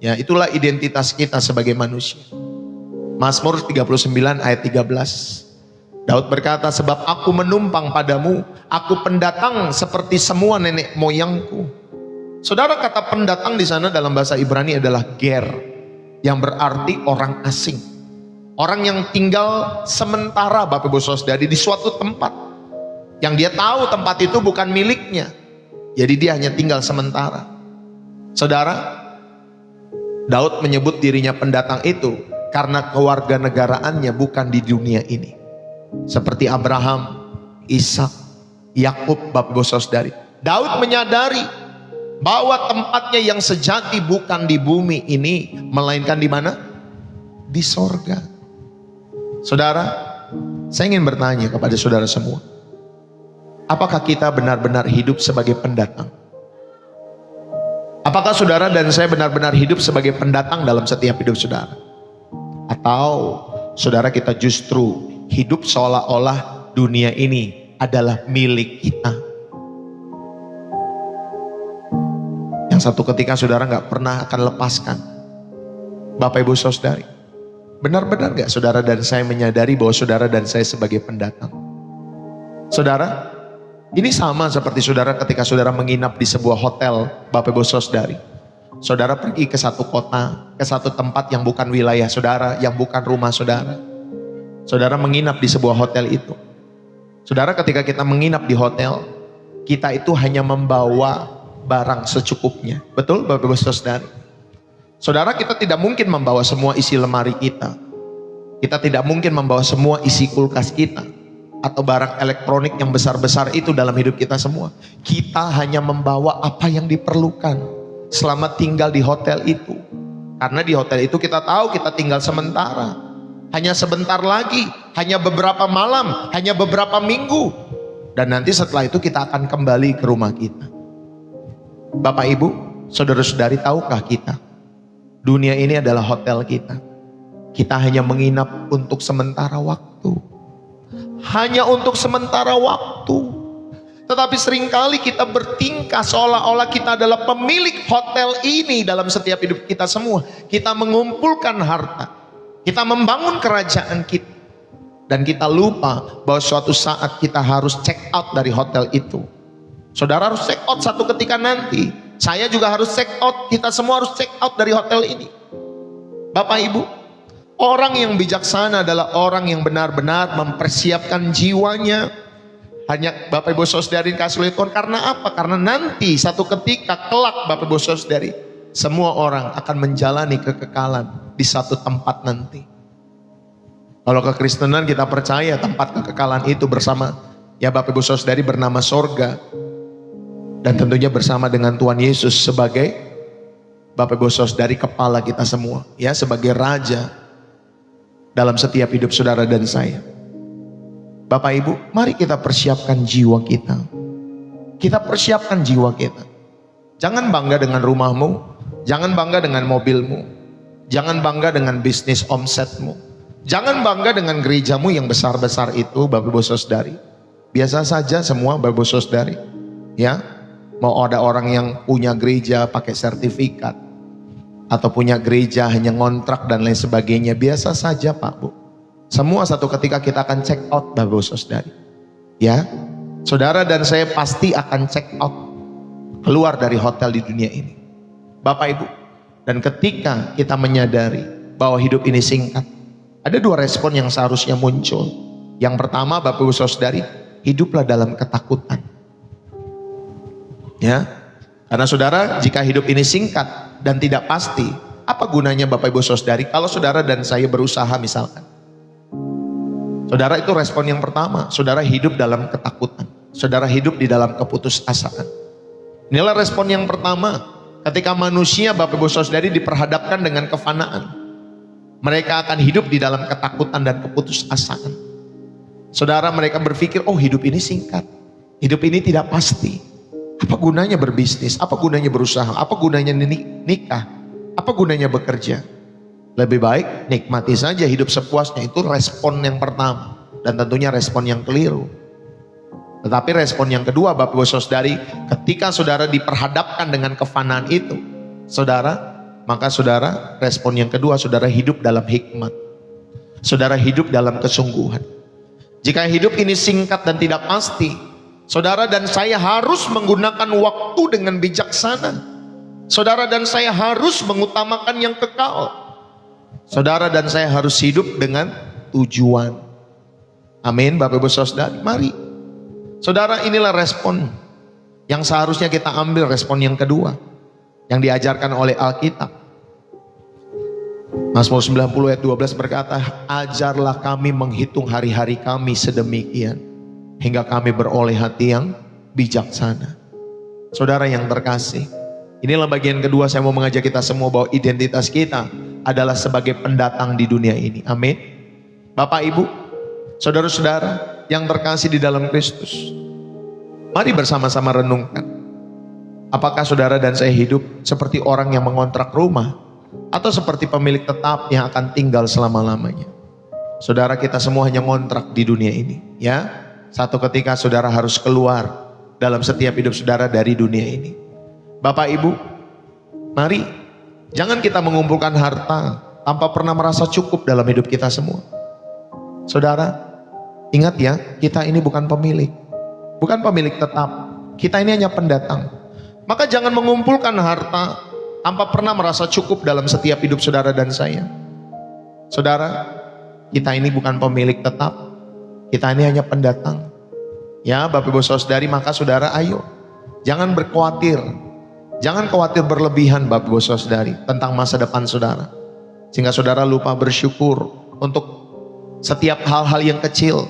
Ya, itulah identitas kita sebagai manusia. Mazmur 39 ayat 13. Daud berkata, sebab aku menumpang padamu, aku pendatang seperti semua nenek moyangku. Saudara, kata pendatang di sana dalam bahasa Ibrani adalah ger, yang berarti orang asing. Orang yang tinggal sementara, Bapak Ibu Saudari, di suatu tempat yang dia tahu tempat itu bukan miliknya. Jadi dia hanya tinggal sementara. Saudara, Daud menyebut dirinya pendatang itu karena kewarganegaraannya bukan di dunia ini. Seperti Abraham, Ishak, Yakub, Bapak Ibu Saudari. Daud menyadari bahwa tempatnya yang sejati bukan di bumi ini, melainkan di mana? Di sorga. Saudara, saya ingin bertanya kepada saudara semua, apakah kita benar-benar hidup sebagai pendatang? Apakah saudara dan saya benar-benar hidup sebagai pendatang dalam setiap hidup saudara? Atau saudara, kita justru hidup seolah-olah dunia ini adalah milik kita? Yang satu ketika saudara gak pernah akan lepaskan. Bapak Ibu Saudari, benar-benar gak saudara dan saya menyadari bahwa saudara dan saya sebagai pendatang? Saudara, ini sama seperti saudara ketika saudara menginap di sebuah hotel, Bapak Ibu Saudari. Saudara pergi ke satu kota, ke satu tempat yang bukan wilayah saudara, yang bukan rumah saudara. Saudara menginap di sebuah hotel itu. Saudara, ketika kita menginap di hotel, kita itu hanya membawa barang secukupnya. Betul Bapak Ibu Saudari? Saudara, kita tidak mungkin membawa semua isi lemari kita. Kita tidak mungkin membawa semua isi kulkas kita. Atau barang elektronik yang besar-besar itu dalam hidup kita semua. Kita hanya membawa apa yang diperlukan selama tinggal di hotel itu. Karena di hotel itu kita tahu kita tinggal sementara. Hanya sebentar lagi, hanya beberapa malam, hanya beberapa minggu. Dan nanti setelah itu kita akan kembali ke rumah kita. Bapak Ibu, saudara-saudari, tahukah kita? Dunia ini adalah hotel kita. Kita hanya menginap untuk sementara waktu. Hanya untuk sementara waktu. Tetapi seringkali kita bertingkah seolah-olah kita adalah pemilik hotel ini dalam setiap hidup kita semua. Kita mengumpulkan harta. Kita membangun kerajaan kita. Dan kita lupa bahwa suatu saat kita harus check out dari hotel itu. Saudara harus check out satu ketika nanti. Saya juga harus check out. Kita semua harus check out dari hotel ini. Bapak Ibu, orang yang bijaksana adalah orang yang benar-benar mempersiapkan jiwanya. Hanya Bapak Ibu Saudari kasih oleh Tuhan. Karena apa? Karena nanti satu ketika kelak Bapak Ibu Saudari, semua orang akan menjalani kekekalan di satu tempat nanti. Kalau kekristenan kita percaya tempat kekekalan itu bersama, ya Bapak Ibu Saudari, bernama sorga. Dan tentunya bersama dengan Tuhan Yesus sebagai Bapak Ibu Saudari kepala kita semua. Ya, sebagai Raja dalam setiap hidup saudara dan saya. Bapak Ibu, mari kita persiapkan jiwa kita. Kita persiapkan jiwa kita. Jangan bangga dengan rumahmu. Jangan bangga dengan mobilmu. Jangan bangga dengan bisnis omsetmu. Jangan bangga dengan gerejamu yang besar-besar itu, Bapak Ibu Saudari. Biasa saja semua Bapak Ibu Saudari. Ya, mau ada orang yang punya gereja pakai sertifikat. Atau punya gereja hanya ngontrak dan lain sebagainya. Biasa saja Pak Bu. Semua satu ketika kita akan check out Bapak Ibu Saudari. Ya, saudara dan saya pasti akan check out. Keluar dari hotel di dunia ini. Bapak Ibu. Dan ketika kita menyadari bahwa hidup ini singkat. Ada dua respon yang seharusnya muncul. Yang pertama Bapak Ibu Saudari, hiduplah dalam ketakutan. Ya, karena saudara, jika hidup ini singkat dan tidak pasti, apa gunanya Bapak Ibu Saudari kalau saudara dan saya berusaha misalkan? Saudara, itu respon yang pertama. Saudara hidup dalam ketakutan. Saudara hidup di dalam keputusasaan. Inilah respon yang pertama. Ketika manusia Bapak Ibu Saudari diperhadapkan dengan kefanaan. Mereka akan hidup di dalam ketakutan dan keputusasaan. Saudara, mereka berpikir, oh hidup ini singkat. Hidup ini tidak pasti. Apa gunanya berbisnis? Apa gunanya berusaha? Apa gunanya nikah? Apa gunanya bekerja? Lebih baik nikmati saja hidup sepuasnya. Itu respon yang pertama. Dan tentunya respon yang keliru. Tetapi respon yang kedua Bapak Ibu Saudari, ketika saudara diperhadapkan dengan kefanaan itu, saudara, maka saudara, respon yang kedua, saudara hidup dalam hikmat. Saudara hidup dalam kesungguhan. Jika hidup ini singkat dan tidak pasti, saudara dan saya harus menggunakan waktu dengan bijaksana. Saudara dan saya harus mengutamakan yang kekal. Saudara dan saya harus hidup dengan tujuan. Amin, Bapak Ibu Saudara. Mari. Saudara, inilah respon yang seharusnya kita ambil, respon yang kedua yang diajarkan oleh Alkitab. Mazmur 90 ayat 12 berkata, ajarlah kami menghitung hari-hari kami sedemikian, hingga kami beroleh hati yang bijaksana. Saudara yang terkasih, inilah bagian kedua saya mau mengajak kita semua bahwa identitas kita adalah sebagai pendatang di dunia ini. Amin. Bapak, Ibu, saudara-saudara yang terkasih di dalam Kristus, mari bersama-sama renungkan. Apakah saudara dan saya hidup seperti orang yang mengontrak rumah, atau seperti pemilik tetap yang akan tinggal selama-lamanya? Saudara, kita semua hanya ngontrak di dunia ini, ya. Satu ketika saudara harus keluar dalam setiap hidup saudara dari dunia ini. Bapak, Ibu, mari jangan kita mengumpulkan harta tanpa pernah merasa cukup dalam hidup kita semua. Saudara, ingat ya, kita ini bukan pemilik tetap. Kita ini hanya pendatang. Maka jangan mengumpulkan harta tanpa pernah merasa cukup dalam setiap hidup saudara dan saya. Saudara, kita ini bukan pemilik tetap. Kita ini hanya pendatang. Ya, Bapak Ibu Saudari, maka saudara ayo. Jangan berkhawatir. Jangan khawatir berlebihan, Bapak Ibu Saudari, tentang masa depan saudara. Sehingga saudara lupa bersyukur untuk setiap hal-hal yang kecil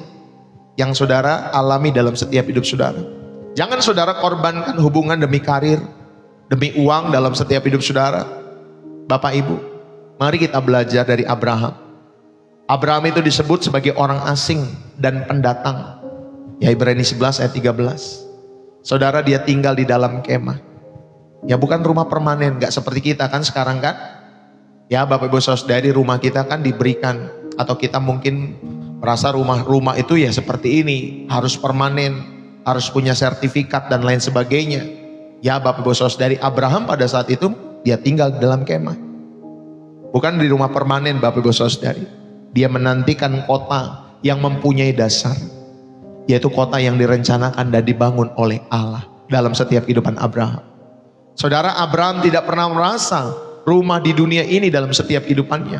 yang saudara alami dalam setiap hidup saudara. Jangan saudara korbankan hubungan demi karir, demi uang dalam setiap hidup saudara. Bapak, Ibu, mari kita belajar dari Abraham. Abraham itu disebut sebagai orang asing dan pendatang. Ya, Ibrani 11 ayat 13. Saudara, dia tinggal di dalam kemah. Ya, bukan rumah permanen, gak seperti kita kan sekarang kan. Ya, Bapak Ibu Saudari, rumah kita kan diberikan, atau kita mungkin merasa rumah itu ya seperti ini, harus permanen, harus punya sertifikat dan lain sebagainya. Ya, Bapak Ibu Saudari, Abraham pada saat itu dia tinggal di dalam kemah. Bukan di rumah permanen, Bapak Ibu Saudari. Dia menantikan kota yang mempunyai dasar, yaitu kota yang direncanakan dan dibangun oleh Allah dalam setiap kehidupan Abraham. Saudara, Abraham tidak pernah merasa rumah di dunia ini dalam setiap kehidupannya,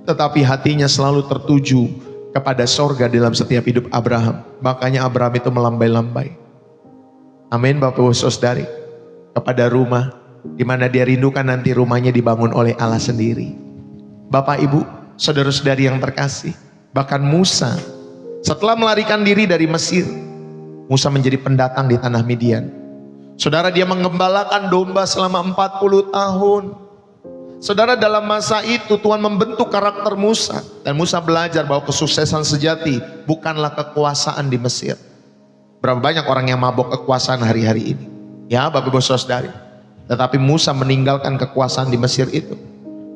tetapi hatinya selalu tertuju kepada sorga dalam setiap hidup Abraham. Makanya Abraham itu melambai-lambai. Amin, Bapak Ibu Saudari, kepada rumah di mana dia rindukan nanti rumahnya dibangun oleh Allah sendiri. Bapak, Ibu, saudara-saudari yang terkasih, bahkan Musa setelah melarikan diri dari Mesir, Musa menjadi pendatang di tanah Midian. Saudara, dia mengembalakan domba selama 40 tahun. Saudara, dalam masa itu Tuhan membentuk karakter Musa, dan Musa belajar bahwa kesuksesan sejati bukanlah kekuasaan di Mesir. Berapa banyak orang yang mabok kekuasaan hari-hari ini, ya Bapak Ibu Saudari. Tetapi Musa meninggalkan kekuasaan di Mesir itu.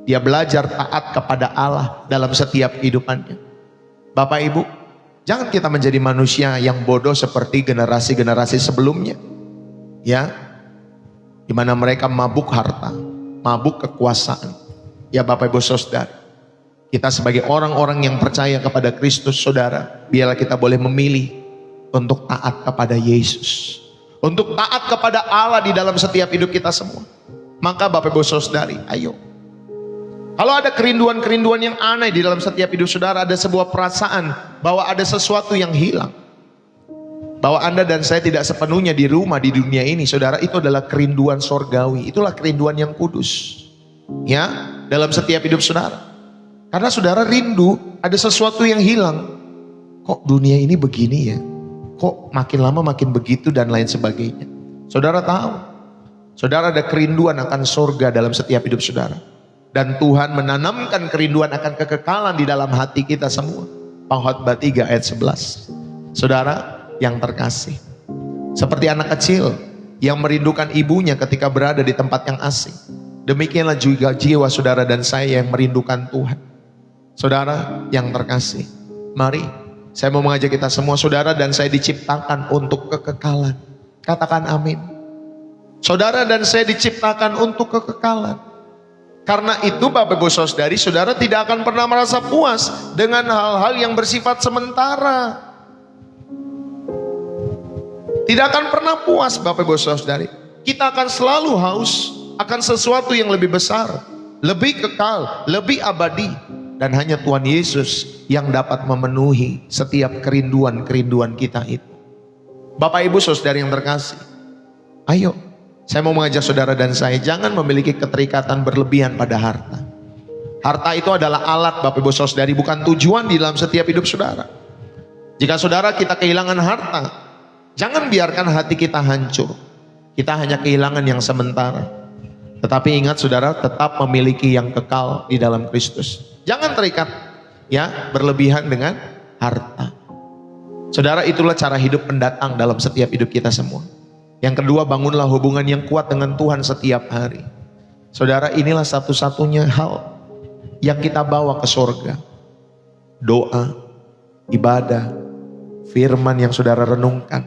Dia belajar taat kepada Allah dalam setiap kehidupannya. Bapak, Ibu, jangan kita menjadi manusia yang bodoh seperti generasi-generasi sebelumnya, ya, di mana mereka mabuk harta, mabuk kekuasaan. Ya Bapak Ibu Saudara, kita sebagai orang-orang yang percaya kepada Kristus, saudara, biarlah kita boleh memilih untuk taat kepada Yesus, untuk taat kepada Allah di dalam setiap hidup kita semua. Maka Bapak Ibu Saudari, ayo. Kalau ada kerinduan-kerinduan yang aneh di dalam setiap hidup saudara, ada sebuah perasaan bahwa ada sesuatu yang hilang, bahwa Anda dan saya tidak sepenuhnya di rumah di dunia ini, saudara, itu adalah kerinduan sorgawi. Itulah kerinduan yang kudus, ya, dalam setiap hidup saudara. Karena saudara rindu ada sesuatu yang hilang. Kok dunia ini begini ya? Kok makin lama makin begitu dan lain sebagainya. Saudara tahu, saudara ada kerinduan akan sorga dalam setiap hidup saudara. Dan Tuhan menanamkan kerinduan akan kekekalan di dalam hati kita semua. Pengkhotbah 3 ayat 11. Saudara yang terkasih, seperti anak kecil yang merindukan ibunya ketika berada di tempat yang asing, demikianlah juga jiwa saudara dan saya yang merindukan Tuhan. Saudara yang terkasih, mari saya mau mengajak kita semua, saudara dan saya diciptakan untuk kekekalan. Katakan amin. Saudara dan saya diciptakan untuk kekekalan. Karena itu Bapak Ibu Saudari, saudara tidak akan pernah merasa puas dengan hal-hal yang bersifat sementara. Tidak akan pernah puas Bapak Ibu Saudari. Kita akan selalu haus akan sesuatu yang lebih besar, lebih kekal, lebih abadi. Dan hanya Tuhan Yesus yang dapat memenuhi setiap kerinduan-kerinduan kita itu. Bapak Ibu Saudara yang terkasih, ayo, saya mau mengajak saudara dan saya, jangan memiliki keterikatan berlebihan pada harta. Harta itu adalah alat Bapak Ibu Saudari, bukan tujuan di dalam setiap hidup saudara. Jika saudara kita kehilangan harta, jangan biarkan hati kita hancur. Kita hanya kehilangan yang sementara. Tetapi ingat saudara, tetap memiliki yang kekal di dalam Kristus. Jangan terikat ya berlebihan dengan harta. Saudara, itulah cara hidup pendatang dalam setiap hidup kita semua. Yang kedua, bangunlah hubungan yang kuat dengan Tuhan setiap hari. Saudara, inilah satu-satunya hal yang kita bawa ke surga. Doa, ibadah, firman yang saudara renungkan.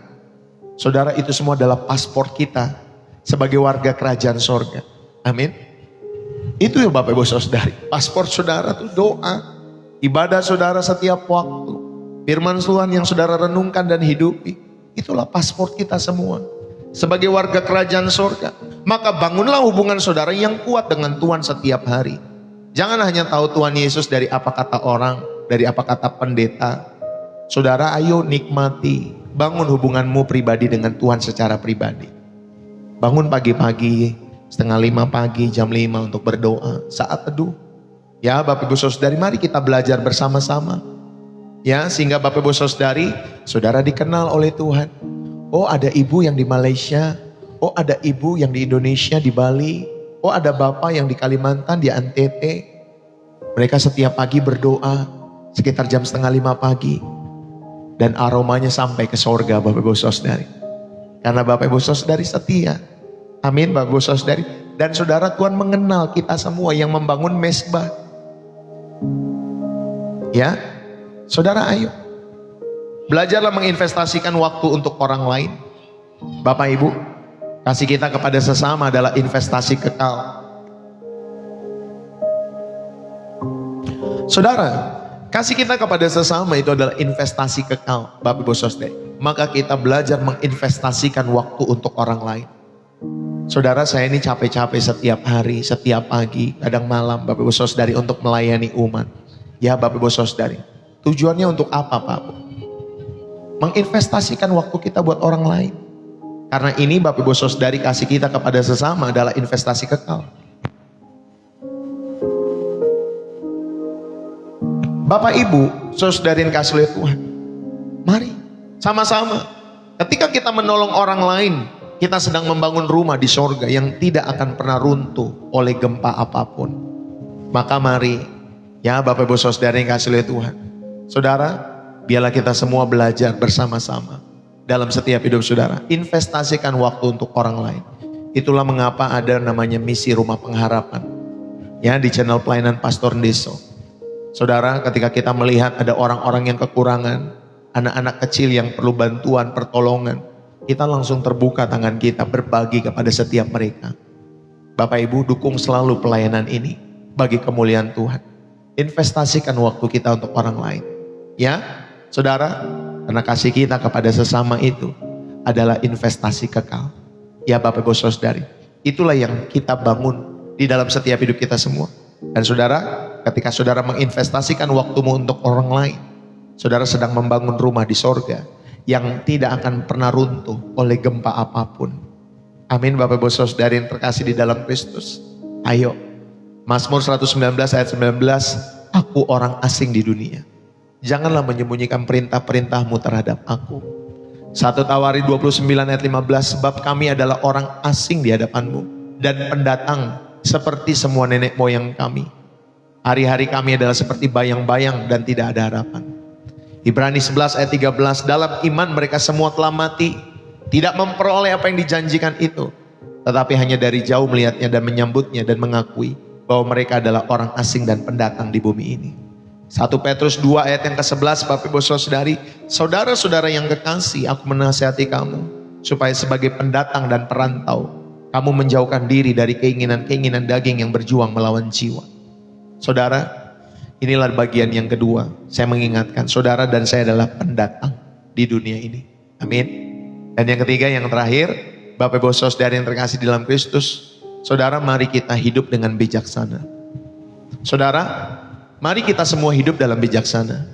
Saudara, itu semua adalah paspor kita sebagai warga kerajaan surga. Amin. Itu ya Bapak Ibu Saudari. Paspor saudara itu doa, ibadah saudara setiap waktu, firman Tuhan yang saudara renungkan dan hidupi. Itulah paspor kita semua sebagai warga kerajaan surga. Maka bangunlah hubungan saudara yang kuat dengan Tuhan setiap hari. Jangan hanya tahu Tuhan Yesus dari apa kata orang, dari apa kata pendeta. Saudara, ayo nikmati, bangun hubunganmu pribadi dengan Tuhan secara pribadi. Bangun pagi-pagi, 4:30 pagi, jam 5 untuk berdoa, saat teduh. Ya Bapak Ibu Saudari, mari kita belajar bersama-sama. Ya, sehingga Bapak Ibu Saudari, saudara dikenal oleh Tuhan. Oh, ada ibu yang di Malaysia. Oh, ada ibu yang di Indonesia, di Bali. Oh, ada bapak yang di Kalimantan, di NTT. Mereka setiap pagi berdoa sekitar jam 4:30 pagi. Dan aromanya sampai ke sorga Bapak Ibu Saudari. Karena Bapak Ibu Saudari setia. Amin Bapak Ibu Saudari. Dan saudara, Tuhan mengenal kita semua yang membangun mesbah. Ya, saudara, ayo. Belajarlah menginvestasikan waktu untuk orang lain. Bapak Ibu, kasih kita kepada sesama adalah investasi kekal. Saudara, kasih kita kepada sesama itu adalah investasi kekal, Bapak Ibu Saudari. Maka kita belajar menginvestasikan waktu untuk orang lain. Saudara, saya ini capek-capek setiap hari, setiap pagi, kadang malam Bapak Ibu Saudari untuk melayani umat. Ya Bapak Ibu Saudari, tujuannya untuk apa Pak? Menginvestasikan waktu kita buat orang lain. Karena ini Bapak Ibu Saudari, kasih kita kepada sesama adalah investasi kekal. Bapak Ibu Saudari yang kasih oleh Tuhan, mari sama-sama. Ketika kita menolong orang lain, kita sedang membangun rumah di sorga yang tidak akan pernah runtuh oleh gempa apapun. Maka mari, ya Bapak Ibu Saudara yang kasih oleh Tuhan. Saudara, biarlah kita semua belajar bersama-sama dalam setiap hidup saudara. Investasikan waktu untuk orang lain. Itulah mengapa ada namanya misi rumah pengharapan. Ya, di channel pelayanan Pastor Ndeso. Saudara, ketika kita melihat ada orang-orang yang kekurangan, anak-anak kecil yang perlu bantuan, pertolongan, kita langsung terbuka tangan kita berbagi kepada setiap mereka. Bapak Ibu, dukung selalu pelayanan ini bagi kemuliaan Tuhan. Investasikan waktu kita untuk orang lain. Ya, saudara, karena kasih kita kepada sesama itu adalah investasi kekal. Ya Bapak Ibu Saudari, itulah yang kita bangun di dalam setiap hidup kita semua. Dan saudara, ketika saudara menginvestasikan waktumu untuk orang lain, saudara sedang membangun rumah di sorga yang tidak akan pernah runtuh oleh gempa apapun. Amin Bapak Ibu Saudari yang terkasih di dalam Kristus. Ayo, Mazmur 119 ayat 19, aku orang asing di dunia. Janganlah menyembunyikan perintah-perintahmu terhadap aku. 1 Tawarik 29 ayat 15, sebab kami adalah orang asing di hadapanmu dan pendatang seperti semua nenek moyang kami. Hari-hari kami adalah seperti bayang-bayang dan tidak ada harapan. Ibrani 11 ayat 13, dalam iman mereka semua telah mati, tidak memperoleh apa yang dijanjikan itu, tetapi hanya dari jauh melihatnya dan menyambutnya dan mengakui bahwa mereka adalah orang asing dan pendatang di bumi ini. 1 Petrus 2 ayat yang ke-11, Bapak Ibu Saudari, saudara-saudara yang kekasih, aku menasihati kamu supaya sebagai pendatang dan perantau, kamu menjauhkan diri dari keinginan-keinginan daging yang berjuang melawan jiwa. Saudara, inilah bagian yang kedua. Saya mengingatkan, saudara dan saya adalah pendatang di dunia ini. Amin. Dan yang ketiga, yang terakhir, Bapak Ibu Saudara yang terkasih di dalam Kristus, Saudara, mari kita hidup dengan bijaksana. Saudara, mari kita semua hidup dalam bijaksana.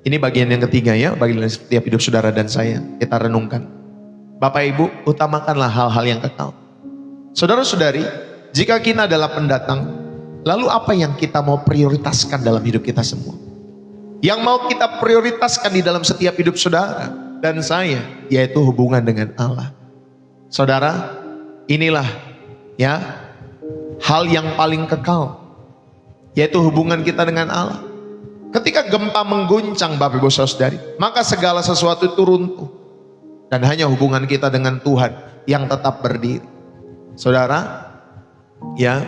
Ini bagian yang ketiga ya, bagian dari setiap hidup saudara dan saya. Kita renungkan. Bapak Ibu, utamakanlah hal-hal yang kekal. Saudara-saudari, jika kita adalah pendatang, lalu apa yang kita mau prioritaskan dalam hidup kita semua? Yang mau kita prioritaskan di dalam setiap hidup saudara dan saya, yaitu hubungan dengan Allah. Saudara, inilah ya hal yang paling kekal, yaitu hubungan kita dengan Allah. Ketika gempa mengguncang Bapak Ibu Saudari, maka segala sesuatu itu runtuh dan hanya hubungan kita dengan Tuhan yang tetap berdiri. Saudara, ya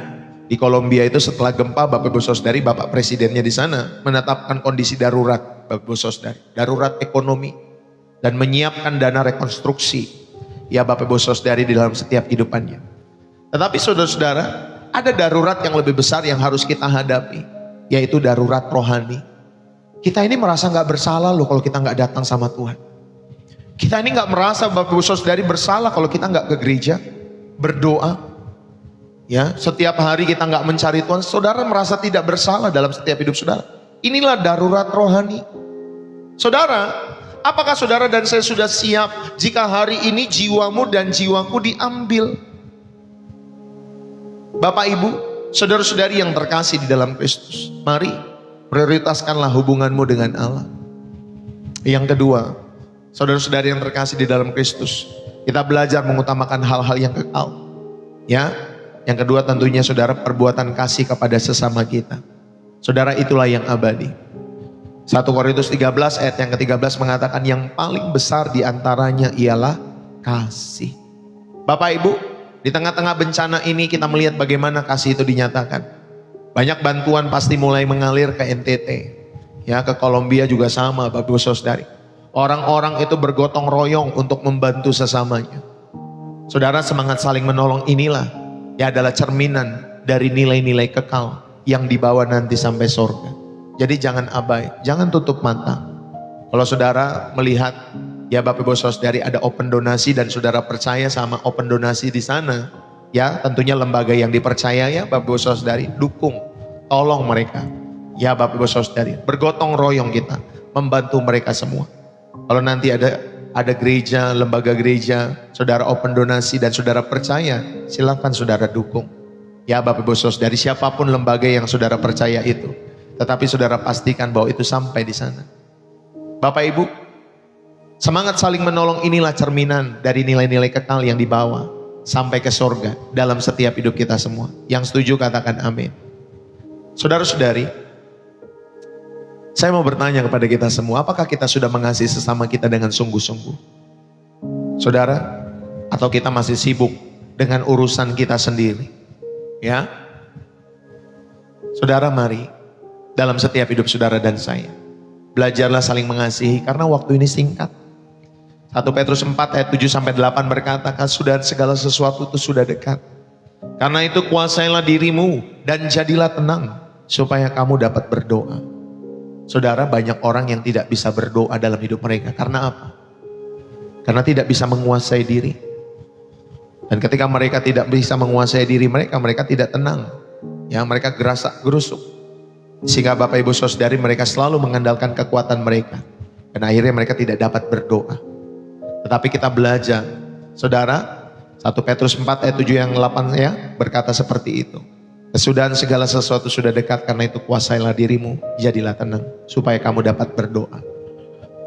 di Kolombia itu setelah gempa, Bapak Ibu Saudari, Bapak Presidennya di sana menetapkan kondisi darurat, Bapak Ibu Saudari, darurat ekonomi dan menyiapkan dana rekonstruksi ya Bapak Ibu Saudari di dalam setiap kehidupannya. Tetapi saudara-saudara, ada darurat yang lebih besar yang harus kita hadapi, yaitu darurat rohani. Kita ini merasa gak bersalah loh kalau kita gak datang sama Tuhan. Kita ini gak merasa Bapak Ibu Saudari bersalah kalau kita gak ke gereja, berdoa. Ya, setiap hari kita gak mencari Tuhan, saudara merasa tidak bersalah dalam setiap hidup saudara. Inilah darurat rohani. Saudara, apakah saudara dan saya sudah siap jika hari ini jiwamu dan jiwaku diambil? Bapak Ibu, saudara-saudari yang terkasih di dalam Kristus, mari prioritaskanlah hubunganmu dengan Allah. Yang kedua, saudara-saudari yang terkasih di dalam Kristus, kita belajar mengutamakan hal-hal yang kekal. Ya, yang kedua tentunya saudara perbuatan kasih kepada sesama kita. Saudara, itulah yang abadi. 1 Korintus 13 ayat yang ke-13 mengatakan yang paling besar diantaranya ialah kasih. Bapak Ibu, di tengah-tengah bencana ini kita melihat bagaimana kasih itu dinyatakan. Banyak bantuan pasti mulai mengalir ke NTT. Ya, ke Kolombia juga sama Bapak Ibu Saudari. Orang-orang itu bergotong royong untuk membantu sesamanya. Saudara, semangat saling menolong inilah ya adalah cerminan dari nilai-nilai kekal yang dibawa nanti sampai surga. Jadi jangan abai, jangan tutup mata. Kalau saudara melihat ya Bapak Ibu Saudari ada open donasi dan saudara percaya sama open donasi di sana, ya tentunya lembaga yang dipercaya ya Bapak Ibu Saudari, dukung, tolong mereka. Ya Bapak Ibu Saudari, bergotong royong kita membantu mereka semua. Kalau nanti ada gereja, lembaga gereja, saudara open donasi dan saudara percaya, silakan saudara dukung. Ya Bapak Ibu Saudari, siapapun lembaga yang saudara percaya itu. Tetapi saudara pastikan bahwa itu sampai di sana. Bapak Ibu, semangat saling menolong inilah cerminan dari nilai-nilai kekal yang dibawa sampai ke surga dalam setiap hidup kita semua. Yang setuju katakan amin. Saudara-saudari, saya mau bertanya kepada kita semua, apakah kita sudah mengasihi sesama kita dengan sungguh-sungguh? Saudara, atau kita masih sibuk dengan urusan kita sendiri? Ya, saudara, mari dalam setiap hidup saudara dan saya, belajarlah saling mengasihi karena waktu ini singkat. 1 Petrus 4 ayat 7-8 berkata, kesudahan segala sesuatu itu sudah dekat. Karena itu kuasailah dirimu dan jadilah tenang supaya kamu dapat berdoa. Saudara, banyak orang yang tidak bisa berdoa dalam hidup mereka. Karena apa? Karena tidak bisa menguasai diri. Dan ketika mereka tidak bisa menguasai diri mereka, mereka tidak tenang. Ya, mereka gerasak gerusuk. Sehingga Bapak Ibu Saudari mereka selalu mengandalkan kekuatan mereka. Dan akhirnya mereka tidak dapat berdoa. Tetapi kita belajar, saudara, 1 Petrus 4 ayat 7 yang 8 ya, berkata seperti itu. Kesudahan segala sesuatu sudah dekat, karena itu kuasailah dirimu, jadilah tenang, supaya kamu dapat berdoa.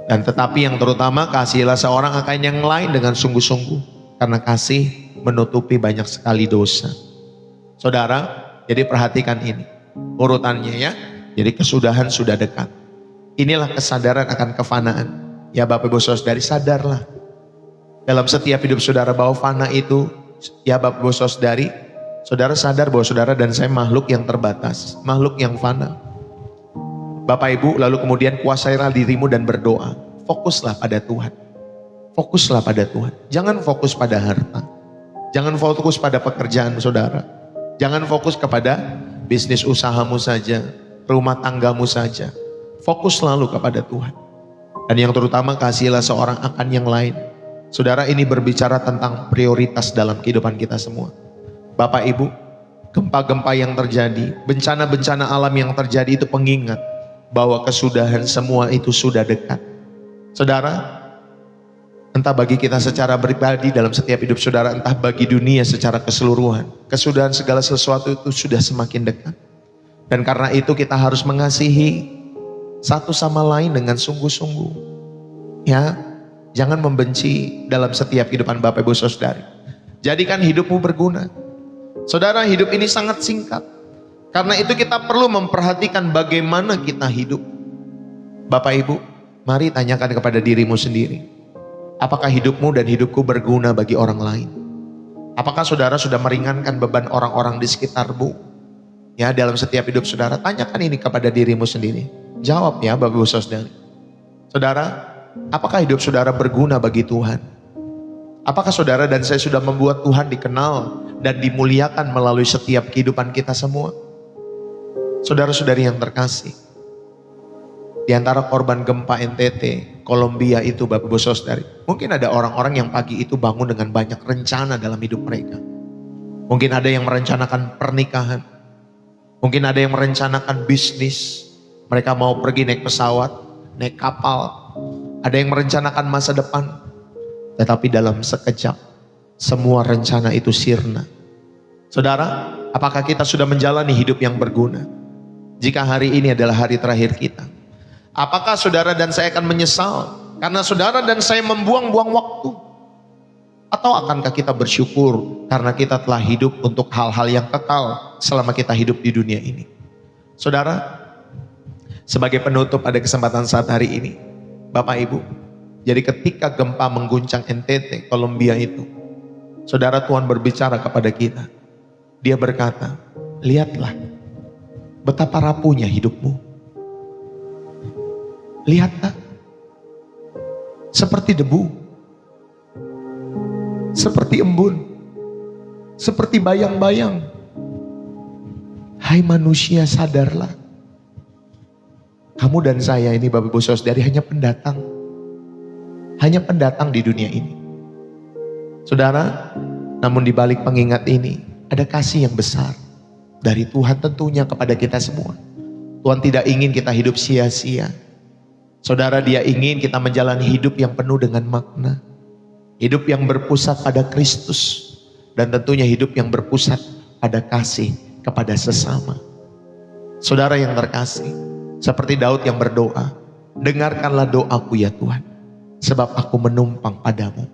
Dan tetapi yang terutama, kasihilah seorang akan yang lain dengan sungguh-sungguh, karena kasih menutupi banyak sekali dosa. Saudara, jadi perhatikan ini, urutannya ya. Jadi kesudahan sudah dekat. Inilah kesadaran akan kefanaan. Ya Bapak Ibu Saudari, sadarlah. Dalam setiap hidup saudara bahwa fana itu, ya Bapak Ibu Saudari, saudara sadar bahwa saudara dan saya makhluk yang terbatas, makhluk yang fana. Bapak Ibu, lalu kemudian kuasailah dirimu dan berdoa. Fokuslah pada Tuhan. Fokuslah pada Tuhan. Jangan fokus pada harta. Jangan fokus pada pekerjaan saudara. Jangan fokus kepada bisnis usahamu saja, rumah tanggamu saja. Fokus selalu kepada Tuhan. Dan yang terutama, kasihilah seorang akan yang lain. Saudara, ini berbicara tentang prioritas dalam kehidupan kita semua. Bapak Ibu, gempa-gempa yang terjadi, bencana-bencana alam yang terjadi itu pengingat bahwa kesudahan semua itu sudah dekat. Saudara, entah bagi kita secara pribadi dalam setiap hidup saudara, entah bagi dunia secara keseluruhan, kesudahan segala sesuatu itu sudah semakin dekat. Dan karena itu kita harus mengasihi satu sama lain dengan sungguh-sungguh. Ya, jangan membenci dalam setiap kehidupan Bapak Ibu Saudari. Jadikan hidupmu berguna. Saudara, hidup ini sangat singkat. Karena itu kita perlu memperhatikan bagaimana kita hidup. Bapak Ibu, mari tanyakan kepada dirimu sendiri. Apakah hidupmu dan hidupku berguna bagi orang lain? Apakah saudara sudah meringankan beban orang-orang di sekitarmu? Ya, dalam setiap hidup saudara, tanyakan ini kepada dirimu sendiri. Jawab ya Bapak Ibu Saudari. Saudara, apakah hidup saudara berguna bagi Tuhan? Apakah saudara dan saya sudah membuat Tuhan dikenal dan dimuliakan melalui setiap kehidupan kita semua? Saudara-saudari yang terkasih, di antara korban gempa NTT, Kolombia itu Bapak Ibu Saudari, mungkin ada orang-orang yang pagi itu bangun dengan banyak rencana dalam hidup mereka. Mungkin ada yang merencanakan pernikahan. Mungkin ada yang merencanakan bisnis. Mereka mau pergi naik pesawat, naik kapal. Ada yang merencanakan masa depan. Tetapi dalam sekejap, semua rencana itu sirna. Saudara, apakah kita sudah menjalani hidup yang berguna? Jika hari ini adalah hari terakhir kita, apakah saudara dan saya akan menyesal karena saudara dan saya membuang-buang waktu? Atau akankah kita bersyukur karena kita telah hidup untuk hal-hal yang kekal selama kita hidup di dunia ini? Saudara, sebagai penutup pada kesempatan saat hari ini, Bapak Ibu, jadi ketika gempa mengguncang NTT, Kolombia itu, saudara, Tuhan berbicara kepada kita. Dia berkata, lihatlah betapa rapuhnya hidupmu. Lihatlah, seperti debu, seperti embun, seperti bayang-bayang. Hai manusia, sadarlah. Kamu dan saya ini Bapak Ibu Saudari hanya pendatang. Hanya pendatang di dunia ini. Saudara, namun di balik pengingat ini ada kasih yang besar dari Tuhan tentunya kepada kita semua. Tuhan tidak ingin kita hidup sia-sia. Saudara, Dia ingin kita menjalani hidup yang penuh dengan makna. Hidup yang berpusat pada Kristus. Dan tentunya hidup yang berpusat pada kasih kepada sesama. Saudara yang terkasih, seperti Daud yang berdoa, dengarkanlah doaku ya Tuhan, sebab aku menumpang padamu.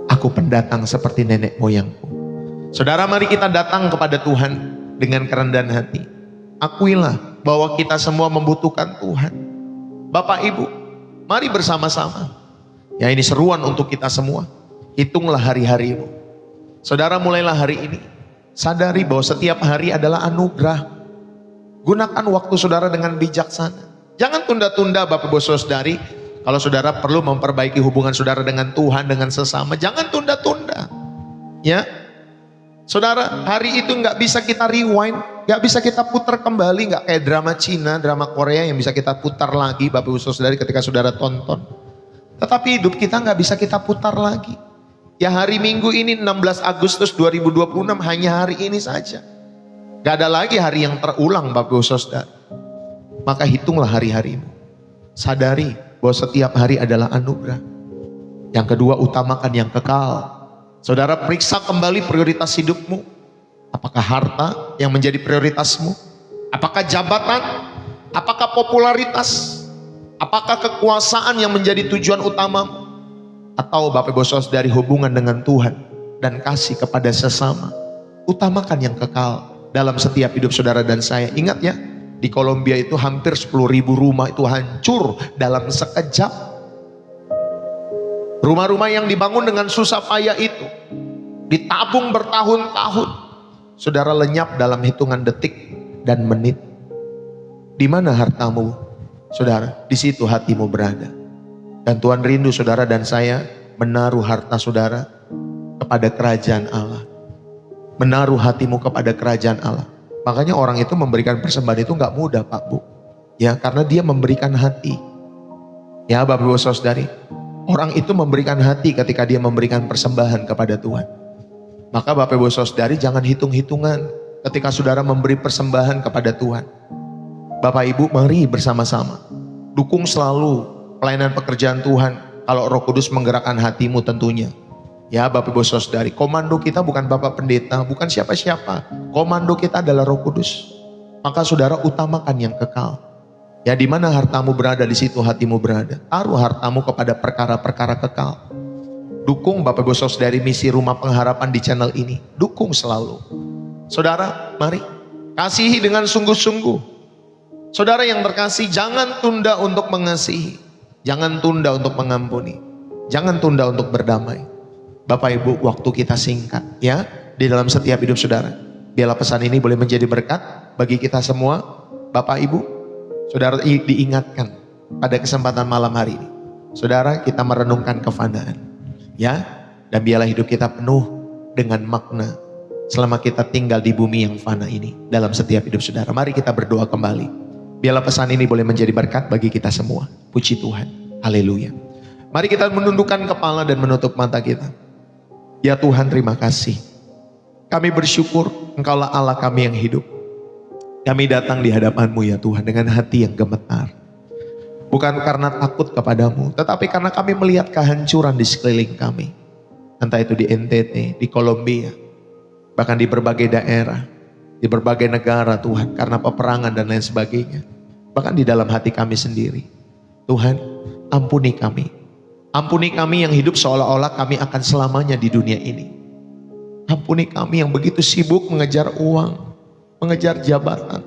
Aku pendatang seperti nenek moyangku. Saudara, mari kita datang kepada Tuhan dengan kerendahan hati. Akuilah bahwa kita semua membutuhkan Tuhan. Bapak Ibu, mari bersama-sama. Ya, ini seruan untuk kita semua. Hitunglah hari-harimu. Saudara, mulailah hari ini. Sadari bahwa setiap hari adalah anugerah. Gunakan waktu saudara dengan bijaksana. Jangan tunda-tunda Bapak Ibu Saudari. Kalau saudara perlu memperbaiki hubungan saudara dengan Tuhan, dengan sesama, jangan tunda-tunda. Ya, saudara, hari itu nggak bisa kita rewind, nggak bisa kita putar kembali, nggak kayak drama Cina, drama Korea yang bisa kita putar lagi Bapak Ibu Saudari ketika saudara tonton. Tetapi hidup kita nggak bisa kita putar lagi. Ya, hari Minggu ini 16 Agustus 2026 hanya hari ini saja. Gak ada lagi hari yang terulang Bapak Ibu Saudara. Maka hitunglah hari-harimu. Sadari bahwa setiap hari adalah anugerah. Yang kedua, utamakan yang kekal. Saudara, periksa kembali prioritas hidupmu. Apakah harta yang menjadi prioritasmu? Apakah jabatan? Apakah popularitas? Apakah kekuasaan yang menjadi tujuan utamamu? Atau Bapak Ibu Saudari, hubungan dengan Tuhan dan kasih kepada sesama? Utamakan yang kekal dalam setiap hidup saudara dan saya. Ingat ya, di Kolombia itu hampir 10.000 rumah itu hancur dalam sekejap. Rumah-rumah yang dibangun dengan susah payah itu ditabung bertahun-tahun, saudara, lenyap dalam hitungan detik dan menit. Di mana hartamu? Saudara, di situ hatimu berada. Dan Tuhan rindu saudara dan saya menaruh harta saudara kepada kerajaan Allah. Menaruh hatimu kepada kerajaan Allah. Makanya orang itu memberikan persembahan itu gak mudah Pak Bu. Ya, karena dia memberikan hati. Ya Bapak Ibu Saudari, orang itu memberikan hati ketika dia memberikan persembahan kepada Tuhan. Maka Bapak Ibu Saudari jangan hitung-hitungan ketika saudara memberi persembahan kepada Tuhan. Bapak Ibu mari bersama-sama dukung selalu pelayanan pekerjaan Tuhan. Kalau Roh Kudus menggerakkan hatimu tentunya. Ya Bapak Ibu Saudari, komando kita bukan Bapak Pendeta, bukan siapa-siapa. Komando kita adalah Roh Kudus. Maka saudara utamakan yang kekal. Ya di mana hartamu berada, di situ hatimu berada. Taruh hartamu kepada perkara-perkara kekal. Dukung Bapak Ibu Saudari misi Rumah Pengharapan di channel ini. Dukung selalu. Saudara, mari kasihi dengan sungguh-sungguh. Saudara yang terkasih, jangan tunda untuk mengasihi. Jangan tunda untuk mengampuni. Jangan tunda untuk berdamai. Bapak Ibu, waktu kita singkat ya di dalam setiap hidup saudara. Biarlah pesan ini boleh menjadi berkat bagi kita semua. Bapak Ibu, saudara diingatkan pada kesempatan malam hari ini. Saudara, kita merenungkan kefanaan. Ya, dan biarlah hidup kita penuh dengan makna selama kita tinggal di bumi yang fana ini dalam setiap hidup saudara. Mari kita berdoa kembali. Biarlah pesan ini boleh menjadi berkat bagi kita semua. Puji Tuhan. Haleluya. Mari kita menundukkan kepala dan menutup mata kita. Ya Tuhan, terima kasih. Kami bersyukur Engkaulah Allah kami yang hidup. Kami datang di hadapan-Mu ya Tuhan dengan hati yang gemetar. Bukan karena takut kepadamu, tetapi karena kami melihat kehancuran di sekeliling kami. Entah itu di NTT, di Kolombia, bahkan di berbagai daerah, di berbagai negara Tuhan, karena peperangan dan lain sebagainya. Bahkan di dalam hati kami sendiri. Tuhan, ampuni kami. Ampuni kami yang hidup seolah-olah kami akan selamanya di dunia ini. Ampuni kami yang begitu sibuk mengejar uang, mengejar jabatan,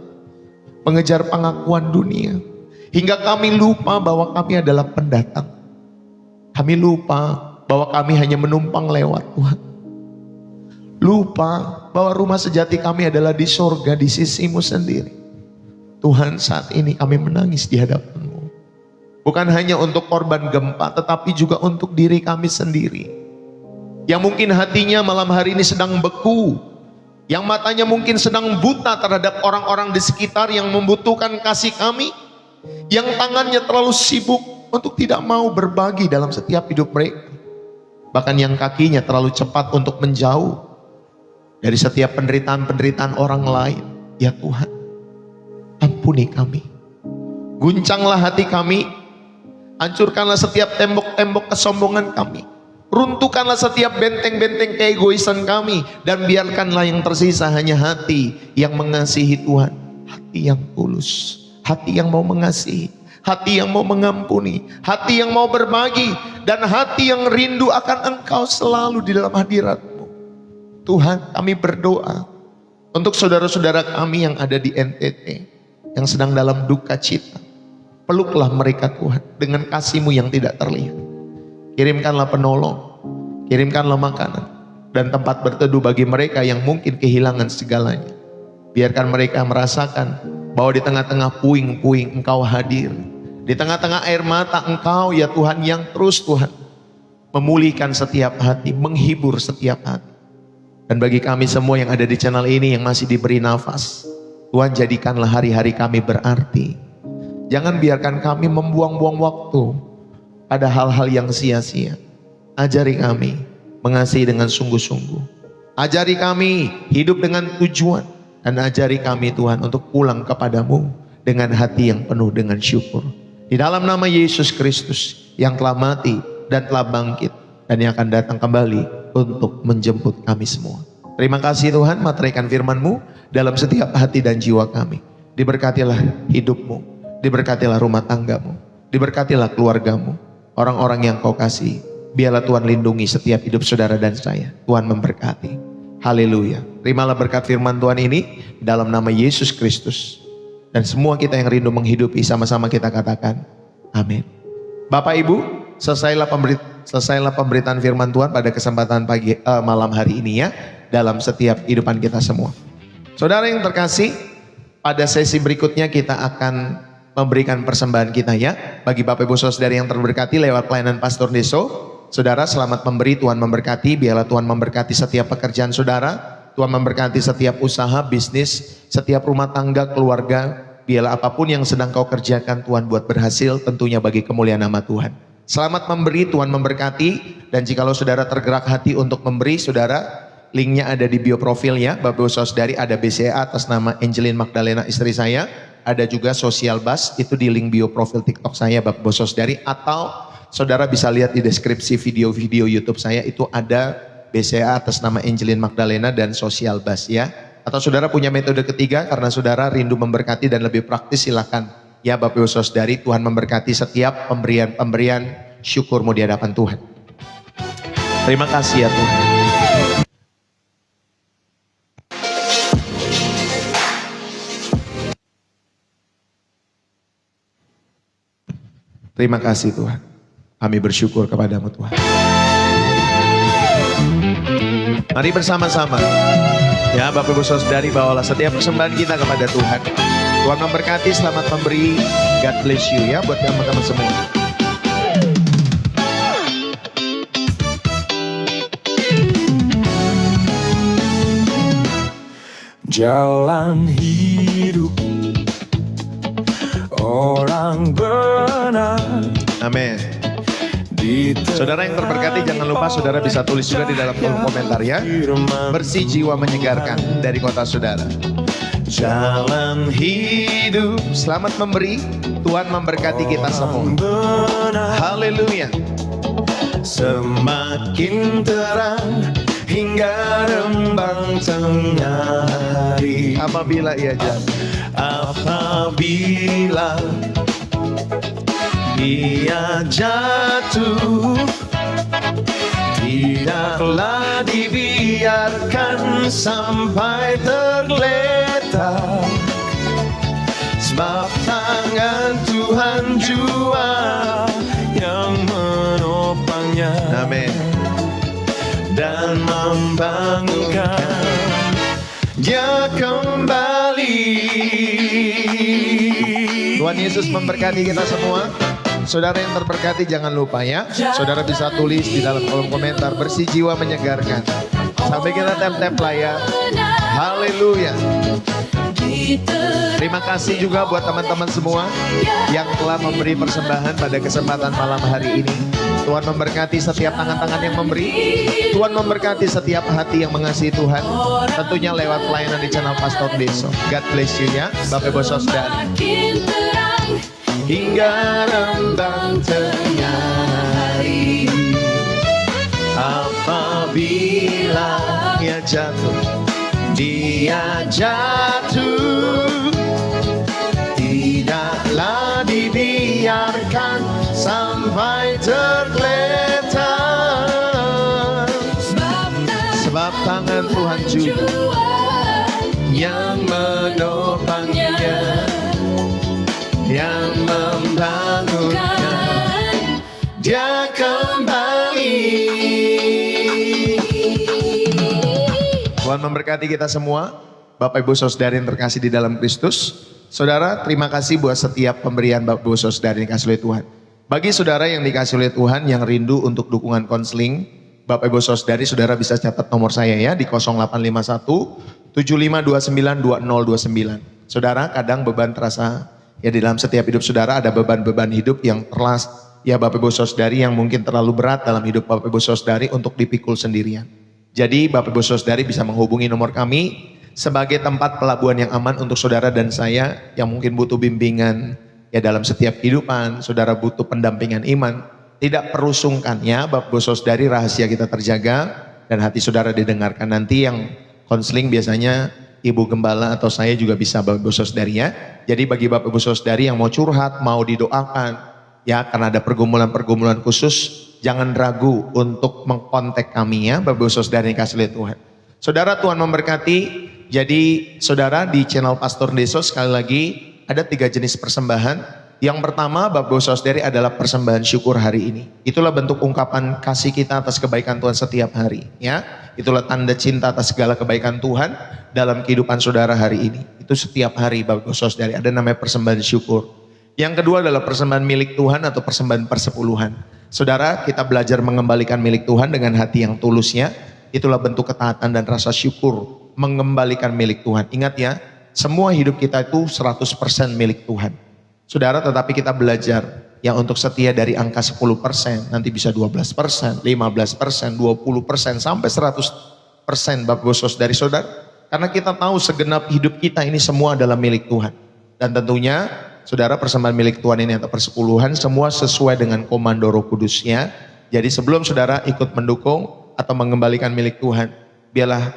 mengejar pengakuan dunia. Hingga kami lupa bahwa kami adalah pendatang. Kami lupa bahwa kami hanya menumpang lewat Tuhan. Lupa bahwa rumah sejati kami adalah di sorga, di sisimu sendiri. Tuhan, saat ini kami menangis di hadapan-Mu. Bukan hanya untuk korban gempa, tetapi juga untuk diri kami sendiri. Yang mungkin hatinya malam hari ini sedang beku. Yang matanya mungkin sedang buta terhadap orang-orang di sekitar yang membutuhkan kasih kami. Yang tangannya terlalu sibuk untuk tidak mau berbagi dalam setiap hidup mereka. Bahkan yang kakinya terlalu cepat untuk menjauh dari setiap penderitaan-penderitaan orang lain. Ya Tuhan, ampuni kami. Guncanglah hati kami. Hancurkanlah setiap tembok-tembok kesombongan kami. Runtuhkanlah setiap benteng-benteng keegoisan kami. Dan biarkanlah yang tersisa hanya hati yang mengasihi Tuhan. Hati yang tulus. Hati yang mau mengasihi. Hati yang mau mengampuni. Hati yang mau berbagi. Dan hati yang rindu akan Engkau selalu di dalam hadirat-Mu. Tuhan, kami berdoa untuk saudara-saudara kami yang ada di NTT, yang sedang dalam duka cita. Peluklah mereka Tuhan dengan kasih-Mu yang tidak terlihat. Kirimkanlah penolong, kirimkanlah makanan, dan tempat berteduh bagi mereka yang mungkin kehilangan segalanya. Biarkan mereka merasakan bahwa di tengah-tengah puing-puing Engkau hadir. Di tengah-tengah air mata Engkau ya Tuhan yang terus Tuhan memulihkan setiap hati, menghibur setiap hati. Dan bagi kami semua yang ada di channel ini yang masih diberi nafas, Tuhan jadikanlah hari-hari kami berarti. Jangan biarkan kami membuang-buang waktu pada hal-hal yang sia-sia. Ajari kami mengasihi dengan sungguh-sungguh. Ajari kami hidup dengan tujuan. Dan ajari kami Tuhan untuk pulang kepadamu dengan hati yang penuh dengan syukur. Di dalam nama Yesus Kristus yang telah mati dan telah bangkit. Dan yang akan datang kembali untuk menjemput kami semua. Terima kasih Tuhan, materaikan firman-Mu dalam setiap hati dan jiwa kami. Diberkatilah hidup-Mu, diberkatilah rumah tangga-Mu, diberkatilah keluarga-Mu, orang-orang yang Kau kasih. Biarlah Tuhan lindungi setiap hidup saudara dan saya. Tuhan memberkati. Haleluya. Terimalah berkat firman Tuhan ini dalam nama Yesus Kristus. Dan semua kita yang rindu menghidupi, sama-sama kita katakan amin. Bapak Ibu, selesailah pemberitaan firman Tuhan pada kesempatan malam hari ini ya, dalam setiap kehidupan kita semua. Saudara yang terkasih, pada sesi berikutnya kita akan memberikan persembahan kita ya, bagi Bapak Ibu Saudara yang terberkati lewat pelayanan Pastor Deso. Saudara selamat memberi, Tuhan memberkati. Biarlah Tuhan memberkati setiap pekerjaan saudara, Tuhan memberkati setiap usaha, bisnis, setiap rumah tangga, keluarga. Biarlah apapun yang sedang kau kerjakan Tuhan buat berhasil, tentunya bagi kemuliaan nama Tuhan. Selamat memberi, Tuhan memberkati. Dan jikalau saudara tergerak hati untuk memberi, saudara linknya ada di bio profilnya. Bapak Ibu Saudari, ada BCA atas nama Angelin Magdalena istri saya. Ada juga Social Bus, itu di link bio profil TikTok saya Bapak Ibu Saudari. Atau saudara bisa lihat di deskripsi video-video YouTube saya, itu ada BCA atas nama Angelin Magdalena dan Social Bus ya. Atau saudara punya metode ketiga karena saudara rindu memberkati dan lebih praktis, silakan ya Bapak Ibu Saudari. Tuhan memberkati setiap pemberian syukurmu di hadapan Tuhan. Terima kasih ya Tuhan. Terima kasih Tuhan. Kami bersyukur kepadamu Tuhan. Mari bersama-sama. Ya Bapak Ibu Saudari, bawalah setiap persembahan kita kepada Tuhan. Tuhan memberkati, selamat memberi. God bless you ya buat teman-teman semua. Jalan hidup orang benar. Amin. Saudara yang terberkati, jangan lupa saudara bisa tulis juga di dalam kolom komentar ya. Bersih jiwa menyegarkan dari kota saudara. Jalan hidup, selamat memberi. Tuhan memberkati kita semua. Haleluya. Semakin terang hingga rembang tengah hari. Apabila ia jatuh, apabila ia jatuh, tidaklah dibiarkan sampai tergeletak, sebab tangan Tuhan jua yang menopangnya. Amin. Dan membangunkan dia kembali. Tuhan Yesus memberkati kita semua. Saudara yang terberkati, jangan lupa ya, saudara bisa tulis di dalam kolom komentar, bersih jiwa menyegarkan. Sampai kita tap-tap layar. Haleluya. Terima kasih juga buat teman-teman semua yang telah memberi persembahan pada kesempatan malam hari ini. Tuhan memberkati setiap tangan-tangan yang memberi. Tuhan memberkati setiap hati yang mengasihi Tuhan. Tentunya lewat pelayanan di channel Pastor Deso. God bless you ya Bapak Ibu Saudara. Hingga rembang tengah hari, apabila ia jatuh, dia jatuh, tidaklah dibiarkan sampai tergeletak, sebab tangan Tuhan juga yang menopangnya, yang membangunkan dia kembali. Tuhan memberkati kita semua. Bapak Ibu Saudara yang terkasih di dalam Kristus. Saudara, terima kasih buat setiap pemberian Bapak Ibu Saudara yang dikasih oleh Tuhan. Bagi saudara yang dikasih oleh Tuhan yang rindu untuk dukungan konseling, Bapak Ibu Saudari, saudara bisa catat nomor saya ya di 0851 7529 2029. Saudara, kadang beban terasa ya di dalam setiap hidup saudara, ada beban-beban hidup yang ya Bapak Ibu Saudari yang mungkin terlalu berat dalam hidup Bapak Ibu Saudari untuk dipikul sendirian. Jadi Bapak Ibu Saudari bisa menghubungi nomor kami sebagai tempat pelabuhan yang aman untuk saudara dan saya yang mungkin butuh bimbingan ya dalam setiap kehidupan. Saudara butuh pendampingan iman, tidak perlu sungkan ya Bapak Ibu Saudari, rahasia kita terjaga dan hati saudara didengarkan. Nanti yang konseling biasanya Ibu Gembala atau saya juga bisa Bapak Ibu Saudari ya. Jadi bagi Bapak Ibu Saudari yang mau curhat, mau didoakan ya karena ada pergumulan-pergumulan khusus, jangan ragu untuk mengkontak kami ya Bapak Ibu Saudari yang kasih oleh Tuhan. Saudara, Tuhan memberkati. Jadi saudara, di channel Pastor Deso sekali lagi ada 3 jenis persembahan. Yang pertama Bapak Ibu Saudari adalah persembahan syukur hari ini. Itulah bentuk ungkapan kasih kita atas kebaikan Tuhan setiap hari ya. Itulah tanda cinta atas segala kebaikan Tuhan dalam kehidupan saudara hari ini. Itu setiap hari Bapak Ibu Saudari ada namanya persembahan syukur. Yang kedua adalah persembahan milik Tuhan atau persembahan persepuluhan. Saudara, kita belajar mengembalikan milik Tuhan dengan hati yang tulusnya. Itulah bentuk ketaatan dan rasa syukur mengembalikan milik Tuhan. Ingat ya, semua hidup kita itu 100% milik Tuhan. Saudara, tetapi kita belajar yang untuk setia dari angka 10%, nanti bisa 12%, 15%, 20%, sampai 100%. Bapak Ibu Saudari-saudara. Karena kita tahu segenap hidup kita ini semua adalah milik Tuhan. Dan tentunya saudara, persembahan milik Tuhan ini atau persepuluhan semua sesuai dengan komando Roh Kudusnya. Jadi sebelum saudara ikut mendukung atau mengembalikan milik Tuhan, biarlah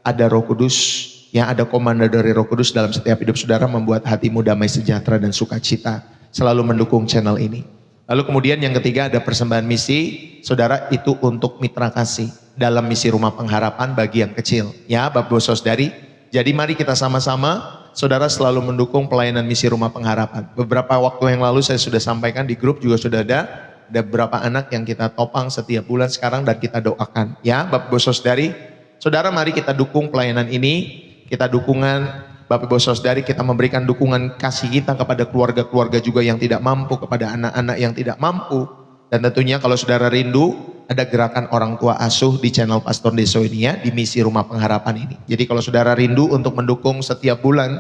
ada Roh Kudus, yang ada komando dari Roh Kudus dalam setiap hidup saudara, membuat hatimu damai sejahtera dan sukacita selalu mendukung channel ini. Lalu kemudian yang ketiga ada persembahan misi, saudara, itu untuk mitra kasih dalam misi Rumah Pengharapan bagi yang kecil. Ya Bapak Ibu Saudari, jadi mari kita sama-sama, saudara, selalu mendukung pelayanan misi Rumah Pengharapan. Beberapa waktu yang lalu saya sudah sampaikan di grup juga sudah ada beberapa anak yang kita topang setiap bulan sekarang dan kita doakan. Ya Bapak Ibu Saudari, saudara, mari kita dukung pelayanan ini, kita dukungan Bapak Ibu Saudari, kita memberikan dukungan kasih kita kepada keluarga-keluarga juga yang tidak mampu, kepada anak-anak yang tidak mampu. Dan tentunya kalau saudara rindu, ada gerakan orang tua asuh di channel Pastor Deso ini ya, di misi Rumah Pengharapan ini. Jadi kalau saudara rindu untuk mendukung setiap bulan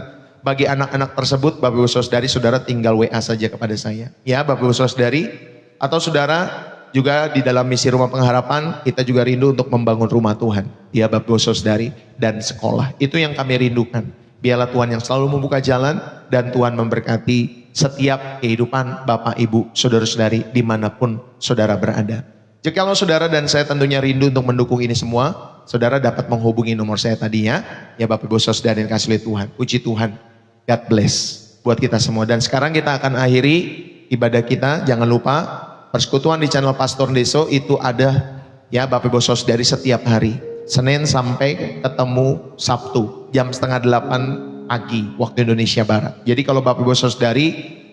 bagi anak-anak tersebut, Bapak Ibu Saudari, saudara tinggal WA saja kepada saya. Ya Bapak Ibu Saudari, atau saudara juga di dalam misi Rumah Pengharapan, kita juga rindu untuk membangun rumah Tuhan. Ya Bapak Ibu Saudari, dan sekolah. Itu yang kami rindukan. Biarlah Tuhan yang selalu membuka jalan dan Tuhan memberkati setiap kehidupan Bapak, Ibu, Saudara-saudari dimanapun saudara berada. Jikalau saudara dan saya tentunya rindu untuk mendukung ini semua, saudara dapat menghubungi nomor saya tadinya. Ya Bapak, Ibu, Saudara yang kasih oleh Tuhan. Puji Tuhan, God bless buat kita semua. Dan sekarang kita akan akhiri ibadah kita. Jangan lupa persekutuan di channel Pastor Deso itu ada ya Bapak, Ibu, Saudari setiap hari. Senin sampai ketemu Sabtu jam 7:30 pagi waktu Indonesia Barat. Jadi kalau Bapak Ibu Saudari,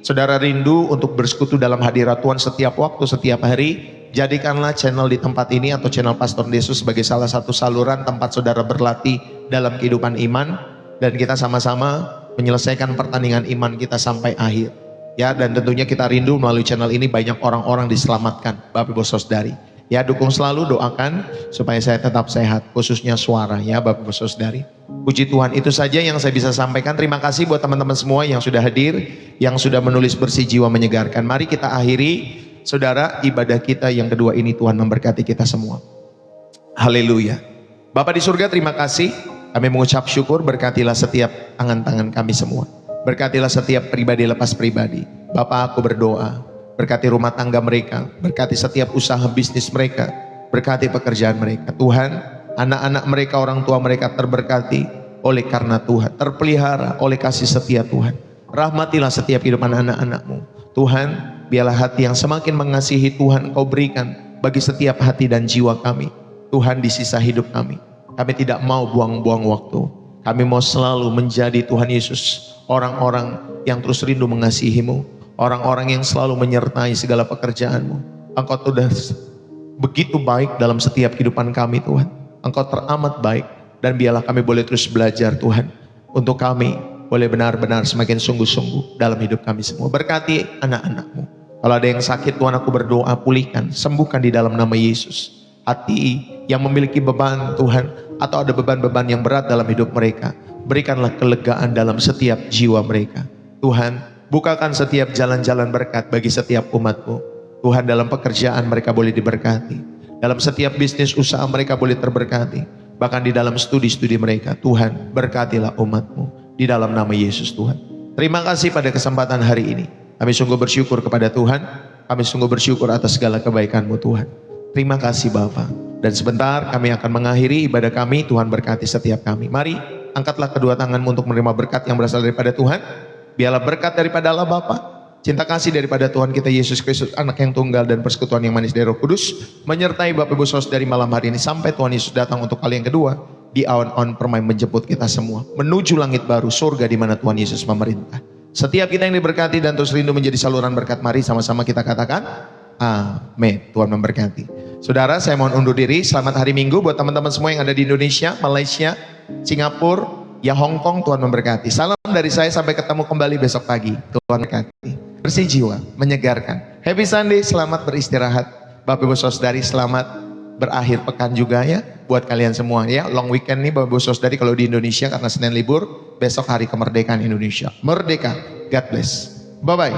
saudara rindu untuk bersekutu dalam hadirat Tuhan setiap waktu, setiap hari, jadikanlah channel di tempat ini atau channel Pastor Deso sebagai salah satu saluran tempat saudara berlatih dalam kehidupan iman, dan kita sama-sama menyelesaikan pertandingan iman kita sampai akhir. Ya, dan tentunya kita rindu melalui channel ini banyak orang-orang diselamatkan, Bapak Ibu Saudari. Ya, dukung selalu, doakan supaya saya tetap sehat, khususnya suara ya Bapak Ibu Saudari. Puji Tuhan, itu saja yang saya bisa sampaikan. Terima kasih buat teman-teman semua yang sudah hadir, yang sudah menulis bersih jiwa menyegarkan. Mari kita akhiri saudara ibadah kita yang kedua ini. Tuhan memberkati kita semua. Haleluya. Bapak di surga, terima kasih. Kami mengucap syukur, berkatilah setiap tangan-tangan kami semua. Berkatilah setiap pribadi lepas pribadi. Bapak, aku berdoa, berkati rumah tangga mereka, berkati setiap usaha bisnis mereka, berkati pekerjaan mereka. Tuhan, anak-anak mereka, orang tua mereka terberkati oleh karena Tuhan, terpelihara oleh kasih setia Tuhan. Rahmatilah setiap kehidupan anak-anakmu. Tuhan, biarlah hati yang semakin mengasihi Tuhan Engkau berikan bagi setiap hati dan jiwa kami. Tuhan, di sisa hidup kami, kami tidak mau buang-buang waktu. Kami mau selalu menjadi Tuhan Yesus, orang-orang yang terus rindu mengasihi-Mu, orang-orang yang selalu menyertai segala pekerjaanmu. Engkau sudah begitu baik dalam setiap kehidupan kami Tuhan. Engkau teramat baik, dan biarlah kami boleh terus belajar Tuhan, untuk kami boleh benar-benar semakin sungguh-sungguh dalam hidup kami semua. Berkati anak-anakmu. Kalau ada yang sakit Tuhan, aku berdoa pulihkan, sembuhkan di dalam nama Yesus. Hati yang memiliki beban Tuhan, atau ada beban-beban yang berat dalam hidup mereka, berikanlah kelegaan dalam setiap jiwa mereka. Tuhan, bukakan setiap jalan-jalan berkat bagi setiap umat-Mu. Tuhan, dalam pekerjaan mereka boleh diberkati. Dalam setiap bisnis usaha mereka boleh terberkati. Bahkan di dalam studi-studi mereka. Tuhan, berkatilah umat-Mu. Di dalam nama Yesus Tuhan. Terima kasih pada kesempatan hari ini. Kami sungguh bersyukur kepada Tuhan. Kami sungguh bersyukur atas segala kebaikan-Mu Tuhan. Terima kasih Bapa. Dan sebentar kami akan mengakhiri ibadah kami. Tuhan berkati setiap kami. Mari angkatlah kedua tanganmu untuk menerima berkat yang berasal daripada Tuhan. Biarlah berkat daripada Allah Bapa, cinta kasih daripada Tuhan kita Yesus Kristus, anak yang tunggal, dan persekutuan yang manis dari Roh Kudus menyertai Bapak Ibu Saudara dari malam hari ini sampai Tuhan Yesus datang untuk kali yang kedua. Di awan-awan permai menjemput kita semua menuju langit baru, surga di mana Tuhan Yesus memerintah. Setiap kita yang diberkati dan terus rindu menjadi saluran berkat, mari sama-sama kita katakan amin. Tuhan memberkati. Saudara, saya mohon undur diri. Selamat hari Minggu buat teman-teman semua yang ada di Indonesia, Malaysia, Singapura, ya Hong Kong. Tuhan memberkati. Salam dari saya, sampai ketemu kembali besok pagi. Tuhan memberkati. Bersih jiwa, menyegarkan. Happy Sunday, selamat beristirahat. Bapak Ibu Saudari, selamat berakhir pekan juga ya buat kalian semua ya. Long weekend nih Bapak Ibu Saudari kalau di Indonesia, karena Senin libur, besok hari kemerdekaan Indonesia. Merdeka. God bless. Bye bye.